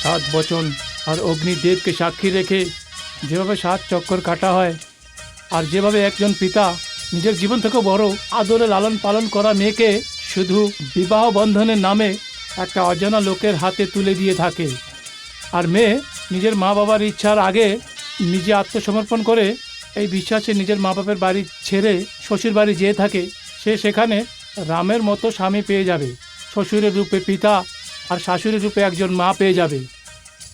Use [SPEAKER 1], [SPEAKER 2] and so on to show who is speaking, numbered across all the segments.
[SPEAKER 1] সাত বচন আর অগ্নিদেবকে সাক্ষী রেখে যেভাবে 7 চক্কর কাটা হয়, আর যেভাবে একজন পিতা নিজের জীবন থেকে বড় আদরে লালন পালন করা মেয়েকে শুধু বিবাহ বন্ধনের নামে একটা অজানা লোকের হাতে তুলে দিয়ে থাকে, আর মেয়ে নিজের মা বাবার ইচ্ছার আগে নিজে আত্মসমর্পণ করে এই বিশ্বাসে নিজের মা বাবার বাড়ি ছেড়ে শ্বশুর বাড়ি যেয়ে থাকে, সে সেখানে রামের মতো স্বামী পেয়ে যাবে, শ্বশুরের রূপে পিতা আর শাশুড়ির রূপে একজন মা পেয়ে যাবে,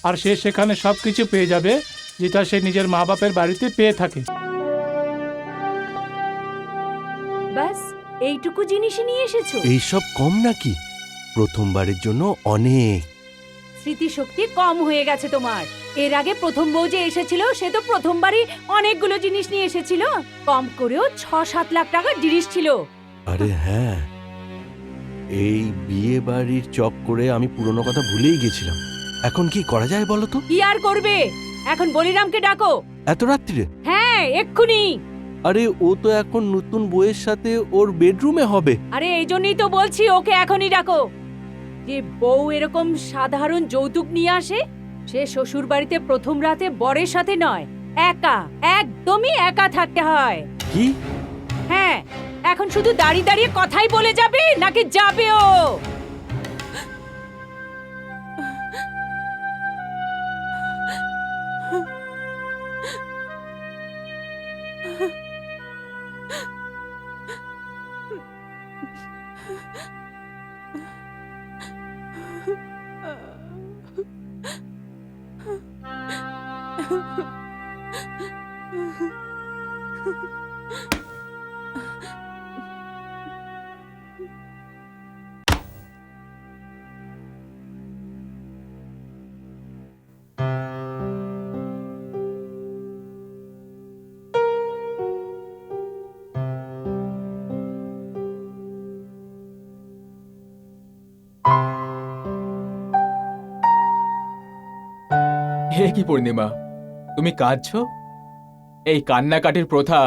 [SPEAKER 1] আর সে সেখানে সব কিছু পেয়ে যাবে যেটা সে নিজের মা বাপের বাড়িতে পেয়ে থাকে।
[SPEAKER 2] ব্যাস এইটুকু জিনিসই নিয়ে এসেছো?
[SPEAKER 3] এইসব কম নাকি? প্রথমবারের জন্য অনেক।
[SPEAKER 2] স্মৃতিশক্তি কম হয়ে গেছে তোমার। এর আগে প্রথম বউ যে এসেছিল সে তো প্রথমবারই অনেকগুলো জিনিস নিয়ে এসেছিল, কম করেও 6-7 লাখ টাকার জিনিস ছিল।
[SPEAKER 3] আরে হ্যাঁ, এই বিয়ে বাড়ির চক্করে আমি পুরনো কথা ভুলেই গেছিলাম। এখন কি করা যায় বলো তো?
[SPEAKER 2] কি আর করবে, এখন বলিরামকে ডাকো।
[SPEAKER 3] এত রাত্রিরে?
[SPEAKER 2] হ্যাঁ, এক্ষুনি।
[SPEAKER 3] আরে ও তো এখন নতুন বউয়ের সাথে ওর বেডরুমে হবে।
[SPEAKER 2] আরে এই জন্যই তো বলছি ওকে এখনই ডাকো। যে বউ এরকম সাধারণ যৌতুক নিয়ে আসে, সে শ্বশুর বাড়িতে প্রথম রাতে বরের সাথে নয়, একা, একদমই একা থাকতে হয়।
[SPEAKER 3] কি?
[SPEAKER 2] হ্যাঁ, এখন শুধু দাঁড়িয়ে দাঁড়িয়ে কথাই বলে যাবে নাকি যাবে ও?
[SPEAKER 4] হে কি পূর্ণিমা, তুমি কাঁদছো? এই কান্নাকাটির প্রথা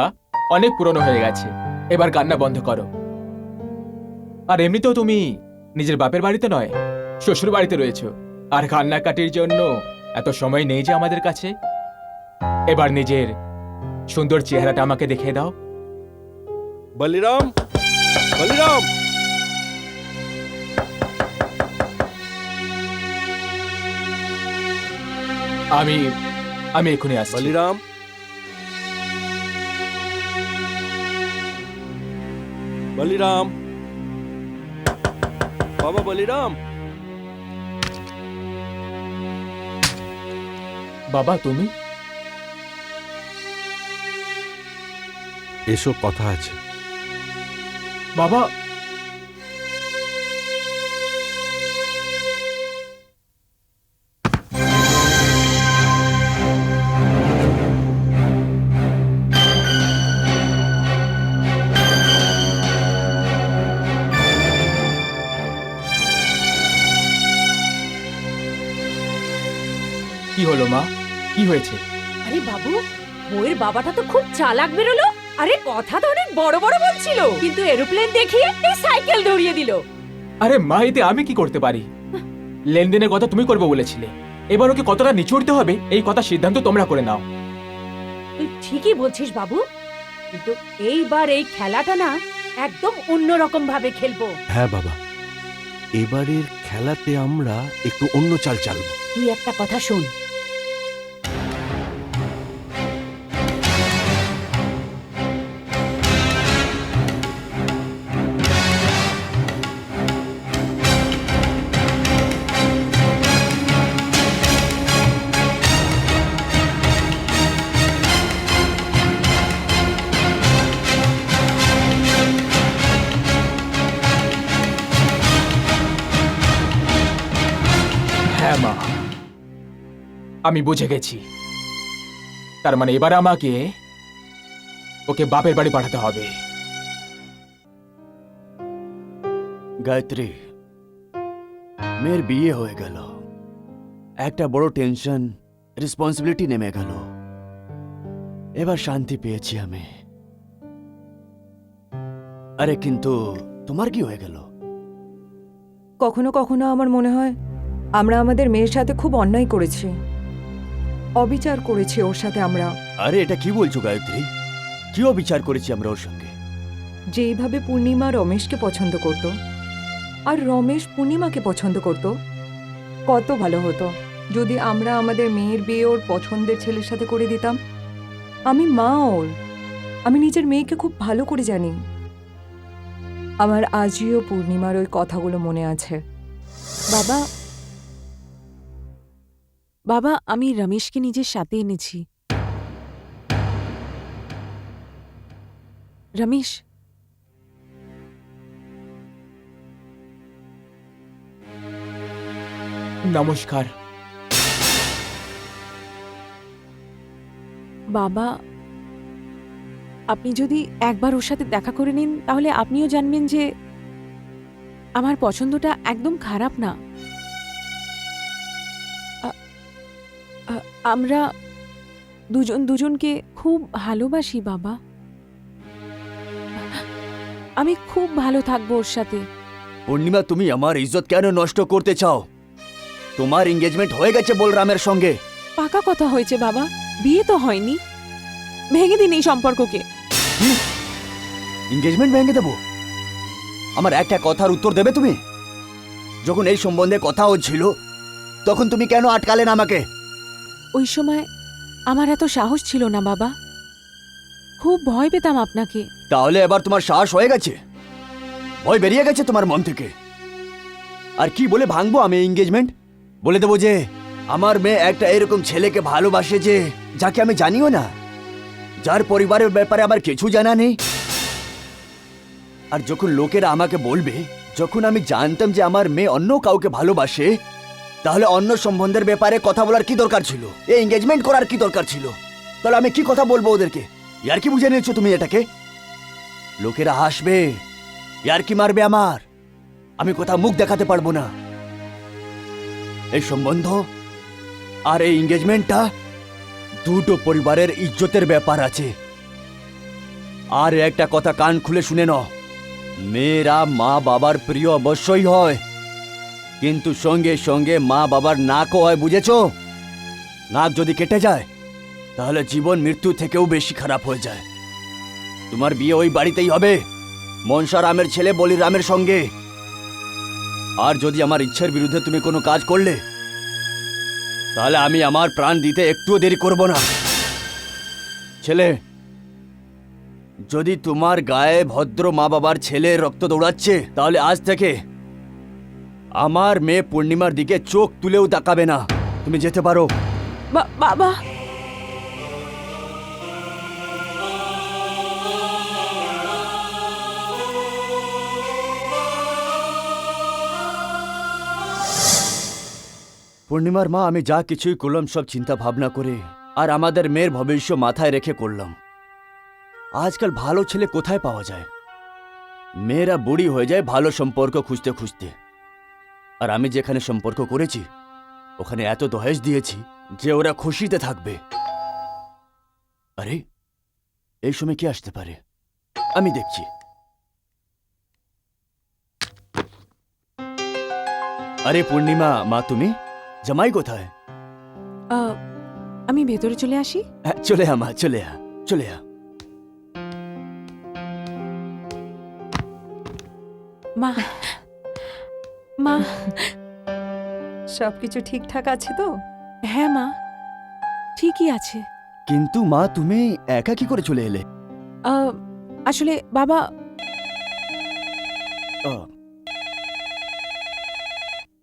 [SPEAKER 4] অনেক পুরনো হয়ে গেছে, এবার কান্না বন্ধ করো। আর এমনিতেও তুমি নিজের বাপের বাড়িতে নয়, শ্বশুর বাড়িতে রয়েছো, আর কান্নাকাটির জন্য এত সময় নেই যে আমাদের কাছে। এবার নিজের সুন্দর চেহারাটা আমাকে দেখিয়ে দাও।
[SPEAKER 3] বলিরাম, বলিরাম!
[SPEAKER 4] আমি আমি এক্ষুনি আসছি।
[SPEAKER 3] বলিরাম, বলিরাম, বাবা বলিরাম!
[SPEAKER 4] বাবা তুমি?
[SPEAKER 3] এসো, কথা আছে।
[SPEAKER 4] বাবা, কি হলো মা? কি হয়েছে?
[SPEAKER 2] আরে বাবু, বউয়ের বাবাটা তো খুব চালাক বেরোলো। আরে কথা তো অনেক বড় বড় বলছিল, কিন্তু এরোপ্লেন দেখিয়ে এই সাইকেল ধরিয়ে দিল।
[SPEAKER 4] আরে মা, এতে আমি কি করতে পারি? লেনদেনের কথা তুমি করবে বলেছিলে, এবার ওকে কতটা নিচুড়তে হবে এই কথা সিদ্ধান্ত তোমরা করে নাও।
[SPEAKER 2] তুই ঠিকই বলছিস বাবু, কিন্তু এইবার এই খেলাটা না একদম অন্যরকম ভাবে খেলবো।
[SPEAKER 3] হ্যাঁ বাবা, এবারের খেলাতে আমরা একটু অন্য চাল চালবো।
[SPEAKER 2] তুই একটা কথা শোন,
[SPEAKER 4] হ্যাঁ মা, আমি বুঝে গেছি। তার মানে এবার আমাকে ওকে বাপের বাড়ি পাঠাতে হবে।
[SPEAKER 5] গায়ত্রী, মেয়ের বিয়ে হয়ে গেল, একটা বড় টেনশন, রেসপন্সিবিলিটি নেমে গেল, এবার শান্তি পেয়েছি আমি। আরে কিন্তু তোমার কি হয়ে গেল?
[SPEAKER 6] কখনো কখনো আমার মনে হয় আমরা আমাদের মেয়ের সাথে খুব অন্যায় করেছি, অবিচার করেছি ওর সাথে। আমরা
[SPEAKER 5] আরে এটা কি বলছো গায়ত্রী? কি অবিচার করেছি আমরা ওর সঙ্গে?
[SPEAKER 6] যেইভাবে পূর্ণিমা রমেশকে পছন্দ করত আর রমেশ পূর্ণিমাকে পছন্দ করত, কত ভালো হতো যদি আমরা আমাদের মেয়ের বিয়ে ওর পছন্দের ছেলের সাথে করে দিতাম। আমি মা ওর, আমি নিজের মেয়েকে খুব ভালো করে জানি। আমার আজও পূর্ণিমার ওই কথাগুলো মনে আছে।
[SPEAKER 7] বাবা, বাবা, আমি রমেশকে নিজের সাথে এনেছি। রমেশ,
[SPEAKER 4] নমস্কার।
[SPEAKER 7] বাবা, আপনি যদি একবার ওর সাথে দেখা করে নিন তাহলে আপনিও জানবেন যে আমার পছন্দটা একদম খারাপ না। আমরা দুজন দুজনকে খুব ভালোবাসি বাবা। আমি খুব ভালো থাকবো ওর সাথে।
[SPEAKER 5] পূর্ণিমা, তুমি আমার ইজ্জত কেন নষ্ট করতে চাও? তোমার এঙ্গেজমেন্ট হয়ে গেছে বলরামের সঙ্গে।
[SPEAKER 7] পাকা কথা হয়েছে বাবা, বিয়ে তো হয়নি। ভেঙে দিন এই সম্পর্ককে।
[SPEAKER 5] এঙ্গেজমেন্ট ভেঙে দেবো? আমার একটা কথার উত্তর দেবে তুমি? যখন এই সম্বন্ধে কথা হচ্ছিল তখন তুমি কেন আটকালে না আমাকে?
[SPEAKER 7] ওই সময় আমার এত সাহস ছিল না বাবা, খুব ভয় পেতাম আপনাকে।
[SPEAKER 5] তাহলে এবার তোমার সাহস হয়ে গেছে, ভয় বেরিয়ে গেছে তোমার মন থেকে। আর কি বলে ভাঙবো আমি এঙ্গেজমেন্ট? বলে দেবো যে আমার মেয়ে একটা এরকম ছেলেকে ভালোবাসে যে যাকে আমি জানিও না, যার পরিবারের ব্যাপারে আমার কিছু জানা নেই। আর যখন লোকেরা আমাকে বলবে, যখন আমি জানতাম যে আমার মেয়ে অন্য কাউকে ভালোবাসে, তাহলে অন্য সম্বন্ধের ব্যাপারে কথা বলার কি দরকার ছিল? এই এঙ্গেজমেন্ট করার কি দরকার ছিল? তাহলে আমি কি কথা বলবো ওদেরকে? ইয়ার কি বুঝে নিয়েছো তুমি এটাকে? লোকেরা হাসবে, ইয়ার কি মারবে আমার, আমি কোথাও মুখ দেখাতে পারবো না। এই সম্বন্ধ আর এই এঙ্গেজমেন্টটা দুটো পরিবারের ইজ্জতের ব্যাপার আছে। আর একটা কথা কান খুলে শুনে নাও, মেয়েরা মা বাবার প্রিয় অবশ্যই হয়, কিন্তু সঙ্গে সঙ্গে মা বাবার নাকও হয়, বুঝেছো? নাক যদি কেটে যায় তাহলে জীবন মৃত্যু থেকেও বেশি খারাপ হয়ে যায়। তোমার বিয়ে ওই বাড়িতেই হবে, মনসা রামের ছেলে বলিরামের সঙ্গে। আর যদি আমার ইচ্ছার বিরুদ্ধে তুমি কোনো কাজ করলে তাহলে আমি আমার প্রাণ দিতে একটুও দেরি করব না। ছেলে, যদি তোমার গায়ে ভদ্র মা বাবার ছেলের রক্ত দৌড়াচ্ছে তাহলে আজ থেকে আমার মেয়ে পূর্ণিমার দিকে চোখ তুলেও তাকাবে না। তুমি যেতে পারো।
[SPEAKER 7] বাবা,
[SPEAKER 5] পূর্ণিমার মা, আমি যা কিছুই করলাম সব চিন্তা ভাবনা করে আর আমাদের মেয়ের ভবিষ্য মাথায় রেখে করলাম। আজকাল ভালো ছেলে কোথায় পাওয়া যায়? মেয়েরা বুড়ি হয়ে যায় ভালো সম্পর্ক খুঁজতে খুঁজতে। আর আমি যেখানে সম্পর্ক করেছি ওখানে এত দহেজ দিয়েছি যে ওরা খুশিতে থাকবে। আরে এই সময় কি আসতে পারে? আমি দেখছি। আরে পূর্ণিমা মা, তুমি? জামাই কোথায়?
[SPEAKER 7] আমি ভেতরে চলে আসি।
[SPEAKER 5] হ্যাঁ, চলে আ মা, চলে আ, চলে আ।
[SPEAKER 7] মা, মা।
[SPEAKER 6] সবকিছু ঠিকঠাক আছে তো?
[SPEAKER 7] হ্যাঁ মা, ঠিকই আছে।
[SPEAKER 5] কিন্তু মা, তুমি একা কি করে চলে এলে?
[SPEAKER 7] আসলে বাবা,
[SPEAKER 5] আহ,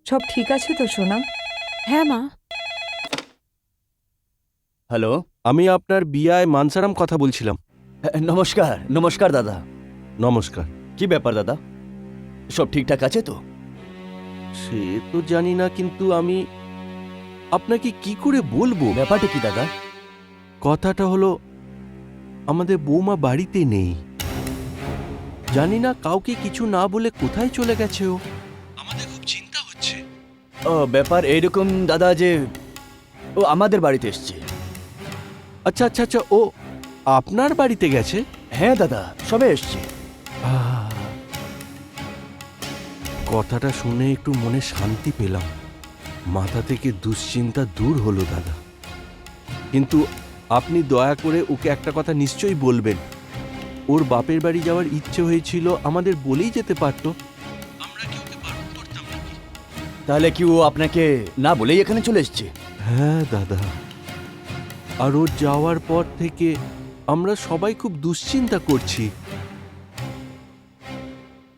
[SPEAKER 6] সব ঠিক আছে তো সোনা?
[SPEAKER 7] হ্যাঁ মা।
[SPEAKER 5] হ্যালো,
[SPEAKER 3] আমি আপনার বিয়ায় মানসারাম কথা বলছিলাম।
[SPEAKER 5] হ্যাঁ, নমস্কার। নমস্কার দাদা।
[SPEAKER 3] নমস্কার।
[SPEAKER 5] কি ব্যাপার দাদা, সব ঠিকঠাক আছে তো?
[SPEAKER 3] সে তো জানি না, কিন্তু আমি আপনাকে কি করে বলবো?
[SPEAKER 5] ব্যাপারটা কি দাদা?
[SPEAKER 3] কথাটা হলো, আমাদের বৌমা বাড়িতে নেই। জানি না কাউকে কিছু না বলে কোথায় চলে গেছে ও। আমাদের খুব চিন্তা হচ্ছে।
[SPEAKER 5] ব্যাপার এইরকম দাদা যে ও আমাদের বাড়িতে এসছে।
[SPEAKER 3] আচ্ছা আচ্ছা আচ্ছা, ও আপনার বাড়িতে গেছে?
[SPEAKER 5] হ্যাঁ দাদা, সবে এসছে।
[SPEAKER 3] কথাটা শুনে একটু মনে শান্তি পেলাম। মাথা থেকে দুশ্চিন্তা দূর হলো দাদা। কিন্তু আপনি দয়া করে ওকে একটা কথা নিশ্চয়ই বলবেন। ওর বাপের বাড়ি যাওয়ার ইচ্ছে হয়েছিল, আমাদের বলেই যেতে পারতো। আমরা কি ওকে বারণ করতাম নাকি?
[SPEAKER 5] তাহলে কি ও আপনাকে না বলেই এখানে চলে এসছে?
[SPEAKER 3] হ্যাঁ দাদা, আর ওর যাওয়ার পর থেকে আমরা সবাই খুব দুশ্চিন্তা করছি।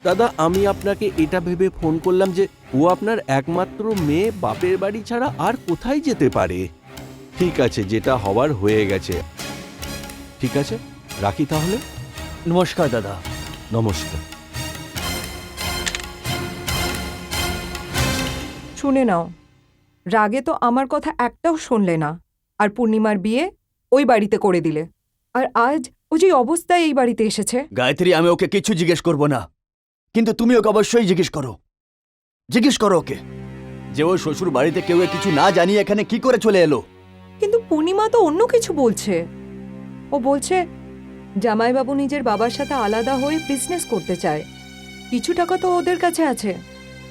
[SPEAKER 3] দাদা, আমি আপনাকে এটা ভেবে ফোন করলাম যে ও আপনার একমাত্র মেয়ে, বাপের বাড়ি ছাড়া আর কোথায় যেতে পারে। ঠিক আছে, যেটা হওয়ার হয়ে গেছে। ঠিক আছে, রাখি তাহলে।
[SPEAKER 5] নমস্কার দাদা।
[SPEAKER 3] নমস্কার।
[SPEAKER 6] শুনে নাও, রাগে তো আমার কথা একটাও শুনলে না, আর পূর্ণিমার বিয়ে ওই বাড়িতে করে দিলে। আর আজ ও যে অবস্থায় এই বাড়িতে এসেছে।
[SPEAKER 5] গায়ত্রী, আমি ওকে কিছু জিজ্ঞেস করব না, কিন্তু তুমি ওকে অবশ্যই জিজ্ঞেস করো। জিজ্ঞেস করো ওকে যে ও শ্বশুর বাড়িতে কেউ কিছু না জানিয়ে এখানে কি করে চলে এলো।
[SPEAKER 6] কিন্তু পূর্ণিমা তো অন্য কিছু বলছে। ও বলছে জামাইবাবু নিজের বাবার সাথে আলাদা হয়ে বিজনেস করতে চায়, কিছু টাকা তো ওদের কাছে আছে,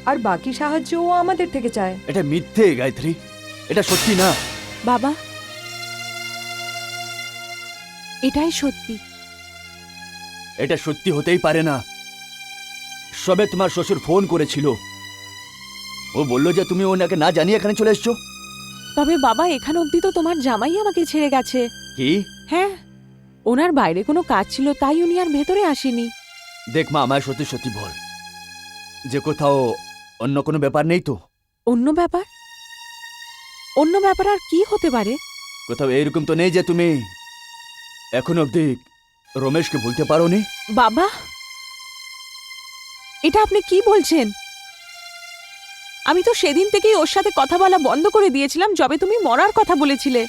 [SPEAKER 6] আর বাকি সাহায্য ও আমাদের থেকে চায়।
[SPEAKER 5] এটা মিথ্যে গায়ত্রী, এটা সত্যি না।
[SPEAKER 7] বাবা, এটাই সত্যি।
[SPEAKER 5] এটা সত্যি হতেই পারে না। সবে তোমার শ্বশুর ফোন করেছিল, ও বলল যে তুমি ওনাকে না জানিয়ে এখানে চলে এসছো।
[SPEAKER 7] তবে বাবা, এখান অবধি তো তোমার জামাই আমাকে ছেড়ে গেছে।
[SPEAKER 5] কি?
[SPEAKER 7] হ্যাঁ, ওনার বাইরে কোনো কাজ ছিল, তাই উনি আর ভেতরে আসেনি।
[SPEAKER 5] দেখ মা, আমায় সত্যি সত্যি বল যে কোথাও অন্য কোনো ব্যাপার নেই তো?
[SPEAKER 7] অন্য ব্যাপার? অন্য ব্যাপার আর কি হতে পারে?
[SPEAKER 5] কোথাও এইরকম তো নেই যে তুমি এখন অবধি রমেশকে ভুলতে পারোনি?
[SPEAKER 7] বাবা, এটা আপনি কি বলছেন? আমি তো সেদিন থেকেই ওর সাথে কথা বলা বন্ধ করে দিয়েছিলাম, যবে তুমি মরার কথা বলেছিলে।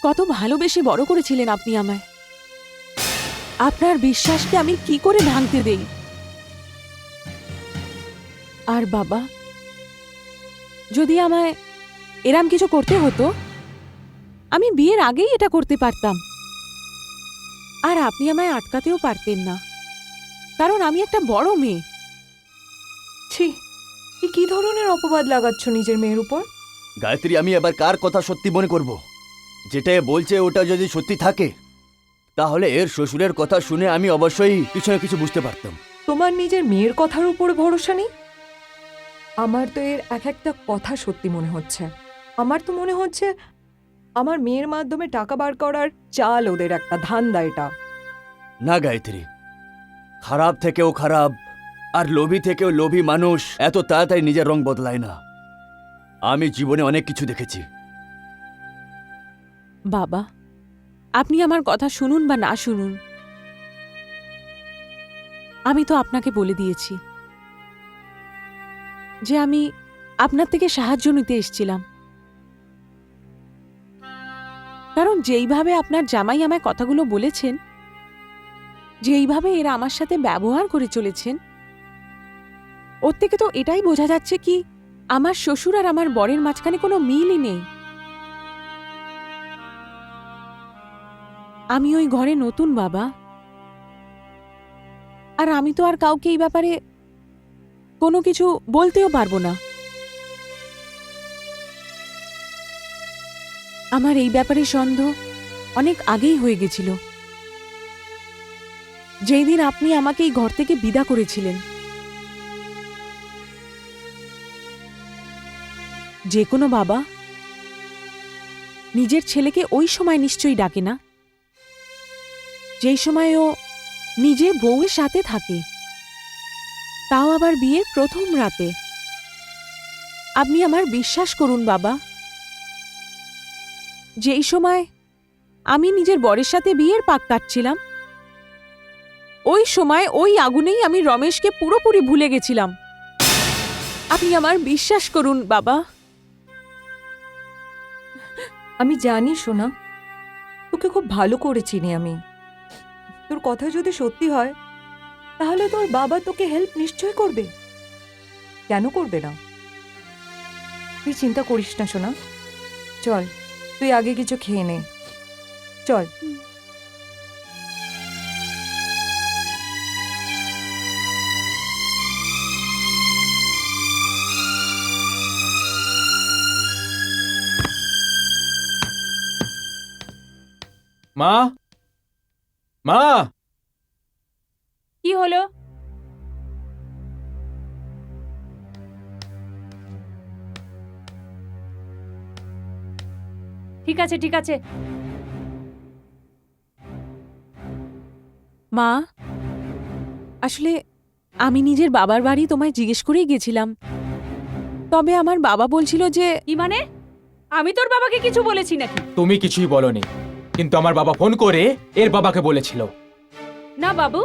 [SPEAKER 7] কত ভালোবেসে বড় করেছিলেন আপনি আমায়। আপনার বিশ্বাসকে আমি কি করে ভাঙতে দেই? আর বাবা, যদি আমায় এরম কিছু করতে হতো, আমি বিয়ের আগেই এটা করতে পারতাম, আর আপনি আমায় আটকাতেও পারতেন না, কারণ আমি একটা বড় মেয়ে।
[SPEAKER 6] ছি, এ কি ধরনের অপবাদ লাগাচ্ছ নিজের মেয়ের উপর?
[SPEAKER 5] গায়ত্রী, আমি এবার কার কথা সত্যি মনে করব? যেটা এ বলছে ওটা যদি সত্যি থাকে, তাহলে এর শ্বশুরের কথা শুনে আমি অবশ্যই কিছু না কিছু বুঝতে পারতাম।
[SPEAKER 6] তোমার নিজের মেয়ের কথার উপর ভরসা নেই? আমার তো এর এক একটা কথা সত্যি মনে হচ্ছে। আমার তো মনে হচ্ছে আমার মেয়ের মাধ্যমে টাকা বার করার চাল ওদের একটা ধান্দা এটা।
[SPEAKER 5] না গায়ত্রী, খারাপ থেকেও খারাপ আর লোভী থেকেও লোভী মানুষ এত তাড়াতাড়ি নিজের রং বদলায় না। আমি জীবনে অনেক কিছু দেখেছি।
[SPEAKER 7] বাবা, আপনি আমার কথা শুনুন বা না শুনুন, আমি তো আপনাকে বলে দিয়েছি যে আমি আপনার থেকে সাহায্য নিতে এসেছিলাম। কারণ যেইভাবে আপনার জামাই আমায় কথাগুলো বলেছেন, যেইভাবে এরা আমার সাথে ব্যবহার করে চলেছেন, ওর থেকে তো এটাই বোঝা যাচ্ছে কি আমার শ্বশুর আর আমার বরের মাঝখানে কোনো মিলই নেই। আমি ওই ঘরে নতুন বাবা, আর আমি তো আর কাউকে এই ব্যাপারে কোনো কিছু বলতেও পারবো না। আমার এই ব্যাপারে সন্দেহ অনেক আগেই হয়ে গেছিল, যেই দিন আপনি আমাকে এই ঘর থেকে বিদা করেছিলেন। যে কোনো বাবা নিজের ছেলেকে ওই সময় নিশ্চয়ই ডাকে না, যেই সময় ও নিজের বউয়ের সাথে থাকে, তাও আবার বিয়ের প্রথম রাতে। আপনি আমার বিশ্বাস করুন বাবা, যেই সময় আমি নিজের বরের সাথে বিয়ের পাক কাটছিলাম, ওই সময় ওই আগুনেই আমি রমেশকে পুরোপুরি ভুলে গেছিলাম। আপনি আমার বিশ্বাস করুন বাবা।
[SPEAKER 6] আমি জানি সোনা, তোকে খুব ভালো করে চিনি আমি। তোর কথা যদি সত্যি হয়, তাহলে তোর বাবা তোকে হেল্প নিশ্চয় করবে। কেন করবে না? তুই চিন্তা করিস না সোনা, চল তুই আগে কিছু খেয়ে নে, চল।
[SPEAKER 4] মা, মা,
[SPEAKER 2] কি হলো? ঠিক আছে ঠিক আছে।
[SPEAKER 7] মা, আসলে আমি নিজের বাবার বাড়ি তোমায় জিজ্ঞেস করেই গেছিলাম। তবে আমার বাবা বলছিল যে
[SPEAKER 2] কি মানে? আমি তোর বাবাকে কিছু বলেছি নাকি?
[SPEAKER 4] তুমি কিছুই বলনি, কিন্তু আমার বাবা ফোন করে এর বাবাকে বলেছিল।
[SPEAKER 2] না বাবু,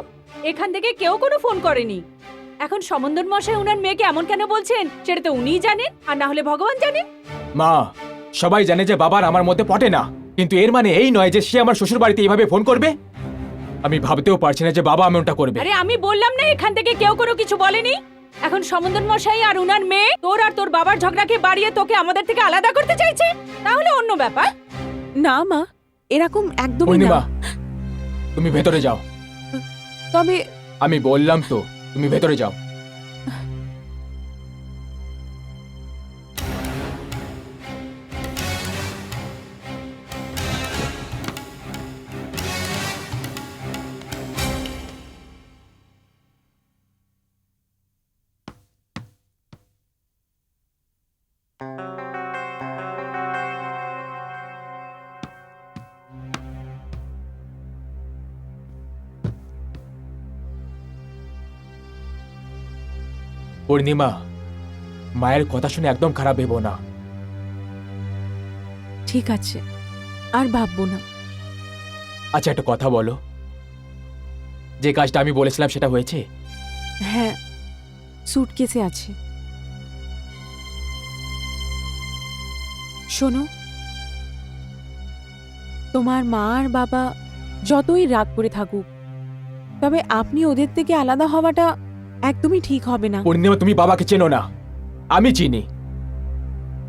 [SPEAKER 2] এখান থেকে কেউ কোনো ফোন করেনি। এখন সমন্দর মশাই উনার মেয়েকে এমন কেন বলছেন সেটা তো উনিই জানেন, আর না হলে ভগবান জানেন।
[SPEAKER 4] মা, সবাই জানে যে বাবার আমার মধ্যে পটে না, কিন্তু এর মানে এই নয় যে সে আমার শ্বশুর বাড়িতে এইভাবে ফোন করবে। আমি ভাবতেও পারছি না যে বাবা এমনটা করবে।
[SPEAKER 2] আরে আমি বললাম না এখান থেকে কেউ কোনো কিছু বলেনি। এখন সমন্দর মশাই আর উনার মেয়ে তোর আর তোর বাবার ঝগড়াকে বাড়িয়ে তোকে আমাদের থেকে আলাদা করতে চাইছে, তাহলে অন্য ব্যাপার।
[SPEAKER 7] না মা, এরকম একদমই না।
[SPEAKER 4] পূর্ণিমা, তুমি ভেতরে যাও।
[SPEAKER 7] তবে
[SPEAKER 4] আমি বললাম তো, তুমি ভেতরে যাও। পূর্ণিমা, মায়ের কথা শুনে একদম খারাপ ভেবো না।
[SPEAKER 7] ঠিক আছে, আর ভাববো না।
[SPEAKER 4] আচ্ছা, একটা কথা বলো, যে কাজটা আমি বলেছিলাম সেটা হয়েছে?
[SPEAKER 7] হ্যাঁ, সুটকেসে আছে। শোনো, তোমার মা আর বাবা যতই রাগ করে থাকুক, তবে আপনি ওদের থেকে আলাদা হওয়াটা একদমই ঠিক হবে না।
[SPEAKER 4] পূর্ণিমা, তুমি বাবাকে চেনো না, আমি চিনি।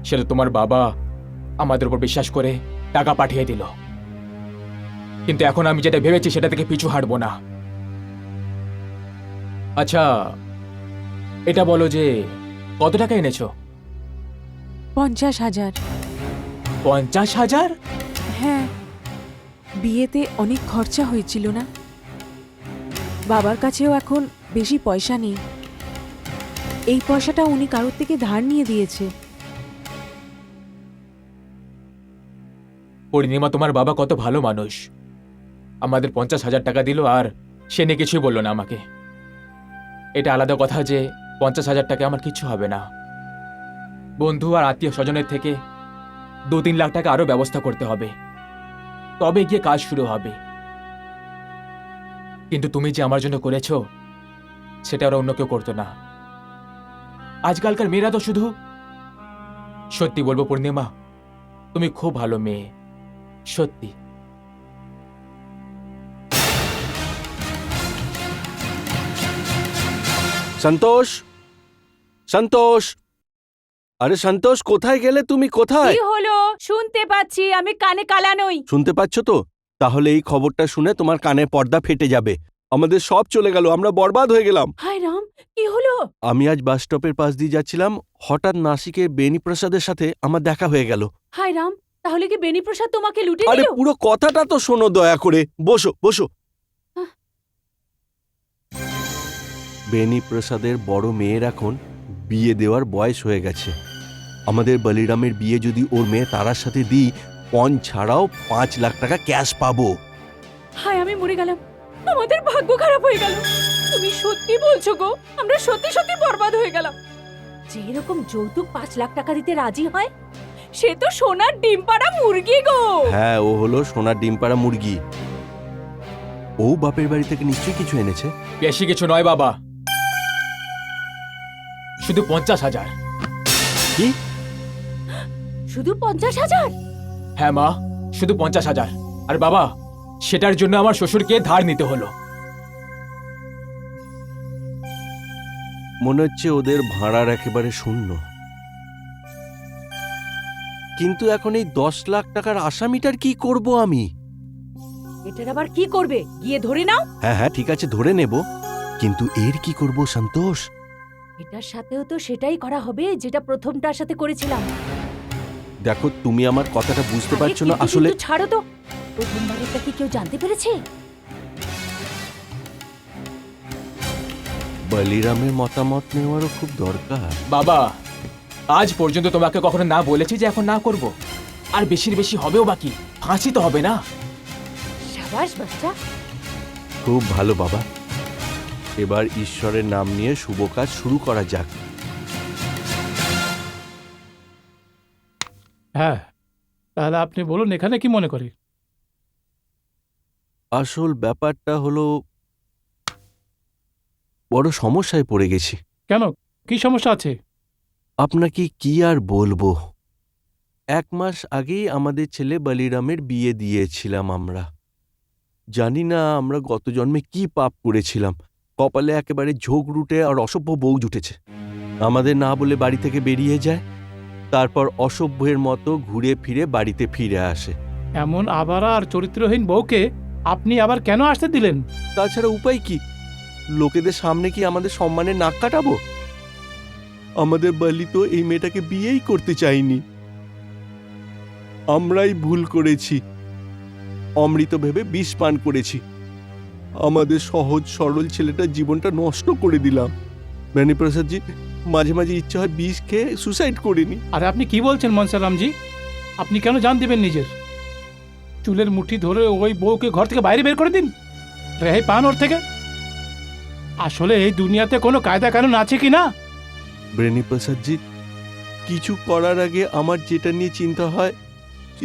[SPEAKER 4] সেটা তোমার বাবা আমাদের উপর বিশ্বাস করে টাকা পাঠিয়ে দিল, কিন্তু এখন আমি যেটা ভেবেছি সেটা থেকে পিছু হাঁটবো না। আচ্ছা, এটা বলো যে কত টাকা এনেছো?
[SPEAKER 7] 50,000।
[SPEAKER 4] 50,000?
[SPEAKER 7] হ্যাঁ, বিয়েতে অনেক খরচা হয়েছিল না? বাবার কাছেও এখন বেশি পয়সা নেই। এই পয়সাটা উনি কারোর থেকে ধার নিয়ে দিয়েছে।
[SPEAKER 4] পূর্ণিমা, তোমার বাবা কত ভালো মানুষ, আমাদের 50,000 টাকা দিল আর সে নিয়ে কিছুই বললো না আমাকে। এটা আলাদা কথা যে 50,000 টাকা আমার কিছু হবে না। বন্ধু আর আত্মীয় স্বজনের থেকে 2-3 লাখ টাকা আরো ব্যবস্থা করতে হবে, তবে গিয়ে কাজ শুরু হবে। কিন্তু তুমি যে আমার জন্য করেছো সেটা আর অন্য কেউ করতো না। আজকালকার মেয়েরা তো শুধু, সত্যি বলবো পূর্ণিমা, তুমি খুব ভালো মেয়ে, সত্যি।
[SPEAKER 3] সন্তোষ, সন্তোষ, আরে সন্তোষ, কোথায় গেলে তুমি? কোথায়?
[SPEAKER 2] কি হলো? শুনতে পাচ্ছি, আমি কানে কালা নই।
[SPEAKER 3] শুনতে পাচ্ছ তো? তাহলে এই খবরটা শুনে তোমার কানের পর্দা ফেটে যাবে। আমাদের সব চলে গেল, আমরা বরবাদ হয়ে গেলাম।
[SPEAKER 2] হায় রাম, কি হলো?
[SPEAKER 3] আমি আজ বাস স্টপের পাশ দিয়ে যাচ্ছিলাম, হঠাৎ নাসিকে বেনি প্রসাদের সাথে আমার দেখা হয়ে গেল।
[SPEAKER 2] হায় রাম, তাহলে কি বেনি প্রসাদ তোমাকে লুটে
[SPEAKER 3] আরে
[SPEAKER 2] দিল?
[SPEAKER 3] পুরো কথাটা তো শোনো দয়া করে। বসো বসো।
[SPEAKER 2] আহ।
[SPEAKER 3] বেনি প্রসাদের বড় মেয়ের এখন বিয়ে দেওয়ার বয়স হয়ে গেছে। আমাদের বলিরামের বিয়ে যদি ওর মেয়ে তারার সাথে দিই, পণ ছাড়াও 5 লাখ টাকা ক্যাশ পাবো।
[SPEAKER 2] হায়, আমি মরে গেলাম, আমাদের ভাগ্য খারাপ হয়ে গেল। তুমি সত্যি বলছো গো? আমরা সত্যি সত্যি বরবাদ হয়ে গেলাম। যে এরকম যৌতুক 5 লাখ টাকা দিতে রাজি হয়, সে তো সোনার ডিম পাড়া মুরগি গো।
[SPEAKER 3] হ্যাঁ, ও হলো সোনার ডিম পাড়া মুরগি। ও বাপের বাড়ি থেকে নিশ্চয়ই কিছু এনেছে।
[SPEAKER 4] বেশি কিছু নয় বাবা, শুধু 50,000।
[SPEAKER 3] কি?
[SPEAKER 2] শুধু 50,000?
[SPEAKER 4] হ্যাঁ মা, শুধু 50,000। আর বাবা, সেটার জন্য আমার শ্বশুরকে ধার নিতে হলো।
[SPEAKER 3] মনে হচ্ছে ওদের ভাড়ার একেবারে শূন্য। কিন্তু এখন এই 10 লাখ টাকার আসামিটার কি করব আমি?
[SPEAKER 2] এটার আবার কি করবে? গিয়ে ধরে নাও।
[SPEAKER 3] হ্যাঁ হ্যাঁ, ঠিক আছে, ধরে নেব, কিন্তু এর কি করব সন্তোষ?
[SPEAKER 2] এটার সাথেও তো সেটাই করা হবে যেটা প্রথমটার সাথে করেছিলাম।
[SPEAKER 3] দেখো, তুমি আমার কথাটা বুঝতে
[SPEAKER 2] আরে
[SPEAKER 3] পারছো না
[SPEAKER 2] কিন্তু
[SPEAKER 3] আসলে।
[SPEAKER 2] কিন্তু ছাড়ো তো, প্রথমবারেরটা কি কেউ জানতে পেরেছে?
[SPEAKER 3] বলিরামের মতামত নেওয়ারও খুব দরকার।
[SPEAKER 4] বাবা, আজ পর্যন্ত তোমাকে কখনো না বলেছি যে এখন না করব। আর বেশির বেশি হবেও বাকি, ফাঁসি তো হবে না।
[SPEAKER 2] সাবাস বাচ্চা।
[SPEAKER 3] খুব ভালো বাবা, এবার ঈশ্বরের নাম নিয়ে শুভ কাজ শুরু করা যাক।
[SPEAKER 1] হ্যাঁ, তাহলে আপনি বলুন এখানে কি মনে করি?
[SPEAKER 3] আসল ব্যাপারটা হলো বড় সমস্যায় পড়ে গেছি।
[SPEAKER 1] কেন, কি সমস্যা আছে?
[SPEAKER 3] আপনাকে কি আর বলবো, 1 মাস আগেই আমাদের ছেলে বলিরামের বিয়ে দিয়েছিলাম আমরা। জানি না আমরা গত জন্মে কি পাপ করেছিলাম, কপালে একেবারে ঝোঁক রুটে আর অসভ্য বউ জুটেছে। আমাদের না বলে বাড়ি থেকে বেরিয়ে যায়, তারপর অসভ্যের মতো ঘুরে ফিরে বাড়িতে ফিরে আসে।
[SPEAKER 1] এমন আবারা আর চরিত্রহীন বউকে আপনি আবার কেন আসতে দিলেন?
[SPEAKER 3] তাছাড়া উপায় কি? লোকেদের সামনে কি আমাদের সম্মানের নাক কাটাবো? আমাদের বলি তো এই মেয়েটাকে বিয়েই করতে চাইনি। আমরাই ভুল করেছি, অমৃত ভেবে বিষ পান করেছি। আমাদের সহজ সরল ছেলেটার জীবনটা নষ্ট করে দিলাম। বেনিপ্রসাদজি, মাঝে মাঝে ইচ্ছা হয় বিষ খেয়ে সুসাইড করে নি।
[SPEAKER 1] আরে আপনি কি বলছেন মনসারামজি? আপনি কেন জান দিবেন নিজের? চুলের মুঠি ধরে ওই বউকে ঘর থেকে বাইরে বের করে দিন, রেহাই পান ওর থেকে। আসলে এই দুনিয়াতে কোনো কায়দা কানুন আছে কি না?
[SPEAKER 3] বেনিপ্রসাদজি, কিছু করার আগে আমার যেটা নিয়ে চিন্তা হয়,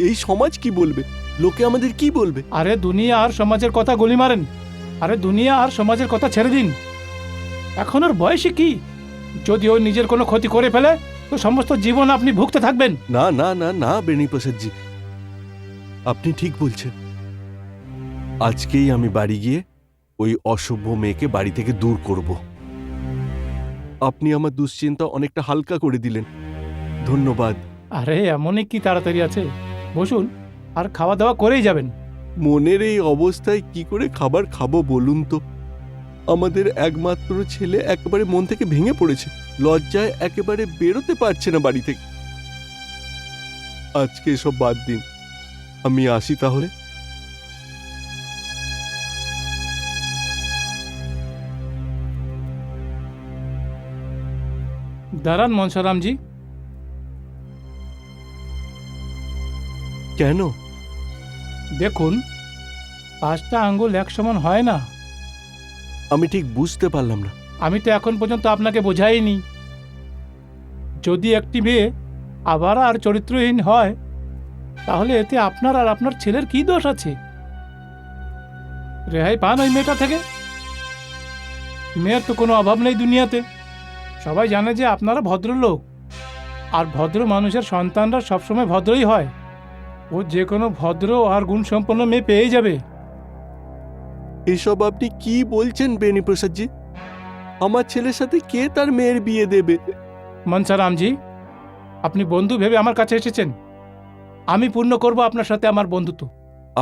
[SPEAKER 3] এই সমাজ কি বলবে, লোকে আমাদের কি বলবে।
[SPEAKER 1] আরে দুনিয়া আর সমাজের কথা গুলি মারেন। আরে দুনিয়া আর সমাজের কথা ছেড়ে দিন। এখন ওর বয়সে কি? যদি ও নিজের কোনো ক্ষতি করে ফেলে তো সমস্ত জীবন আপনি ভুগতে থাকবেন।
[SPEAKER 3] না না না না বেনিপ্রসাদজি, আপনি ঠিক বলছেন। আজকেই আমি বাড়ি গিয়ে ওই অসভ্য মেয়েকে বাড়ি থেকে দূর করব। আপনি আমার দুশ্চিন্তা অনেকটা হালকা করে দিলেন, ধন্যবাদ।
[SPEAKER 1] আরে এমনই কি তাড়াতাড়ি আছে, বসুন আর খাওয়া দাওয়া করেই যাবেন।
[SPEAKER 3] মনের এই অবস্থায় কি করে খাবার খাবো বলুন তো? আমাদের একমাত্র ছেলে একেবারে মন থেকে ভেঙে পড়েছে, লজ্জায় একেবারে বেরোতে পারছে না বাড়ি থেকে। আজকে এসব বাদ দিন, আমি আসি তাহলে।
[SPEAKER 1] দাঁড়ান মনসারামজি।
[SPEAKER 3] কেন?
[SPEAKER 1] দেখুন, 5টা আঙ্গুল এক সমান হয় না।
[SPEAKER 3] আমি ঠিক বুঝতে পারলাম না।
[SPEAKER 1] আমি তো এখন পর্যন্ত আপনাকে বোঝাইনি। যদি একটি মেয়ে আবার আর চরিত্রহীন হয়, তাহলে এতে আপনার আর আপনার ছেলের কি দোষ আছে? রেহাই পান ওই মেয়েটা থেকে। মেয়ের তো কোনো অভাব নেই দুনিয়াতে। সবাই জানে যে আপনারা ভদ্রলোক, আর ভদ্র মানুষের সন্তানরা সবসময় ভদ্রই হয়। ও যে কোনো ভদ্র আর গুণসম্পন্ন মেয়ে পেয়ে যাবে।
[SPEAKER 3] এসব আপনি কি বলছেন বেনিপ্রসাদজি? আমার ছেলের সাথে কে তার মেয়ের বিয়ে দেবে?
[SPEAKER 1] মনসারামজি, আপনি বন্ধু ভেবে আমার কাছে এসেছেন। আমি পূর্ণ করব আপনার সাথে আমার বন্ধুত্ব।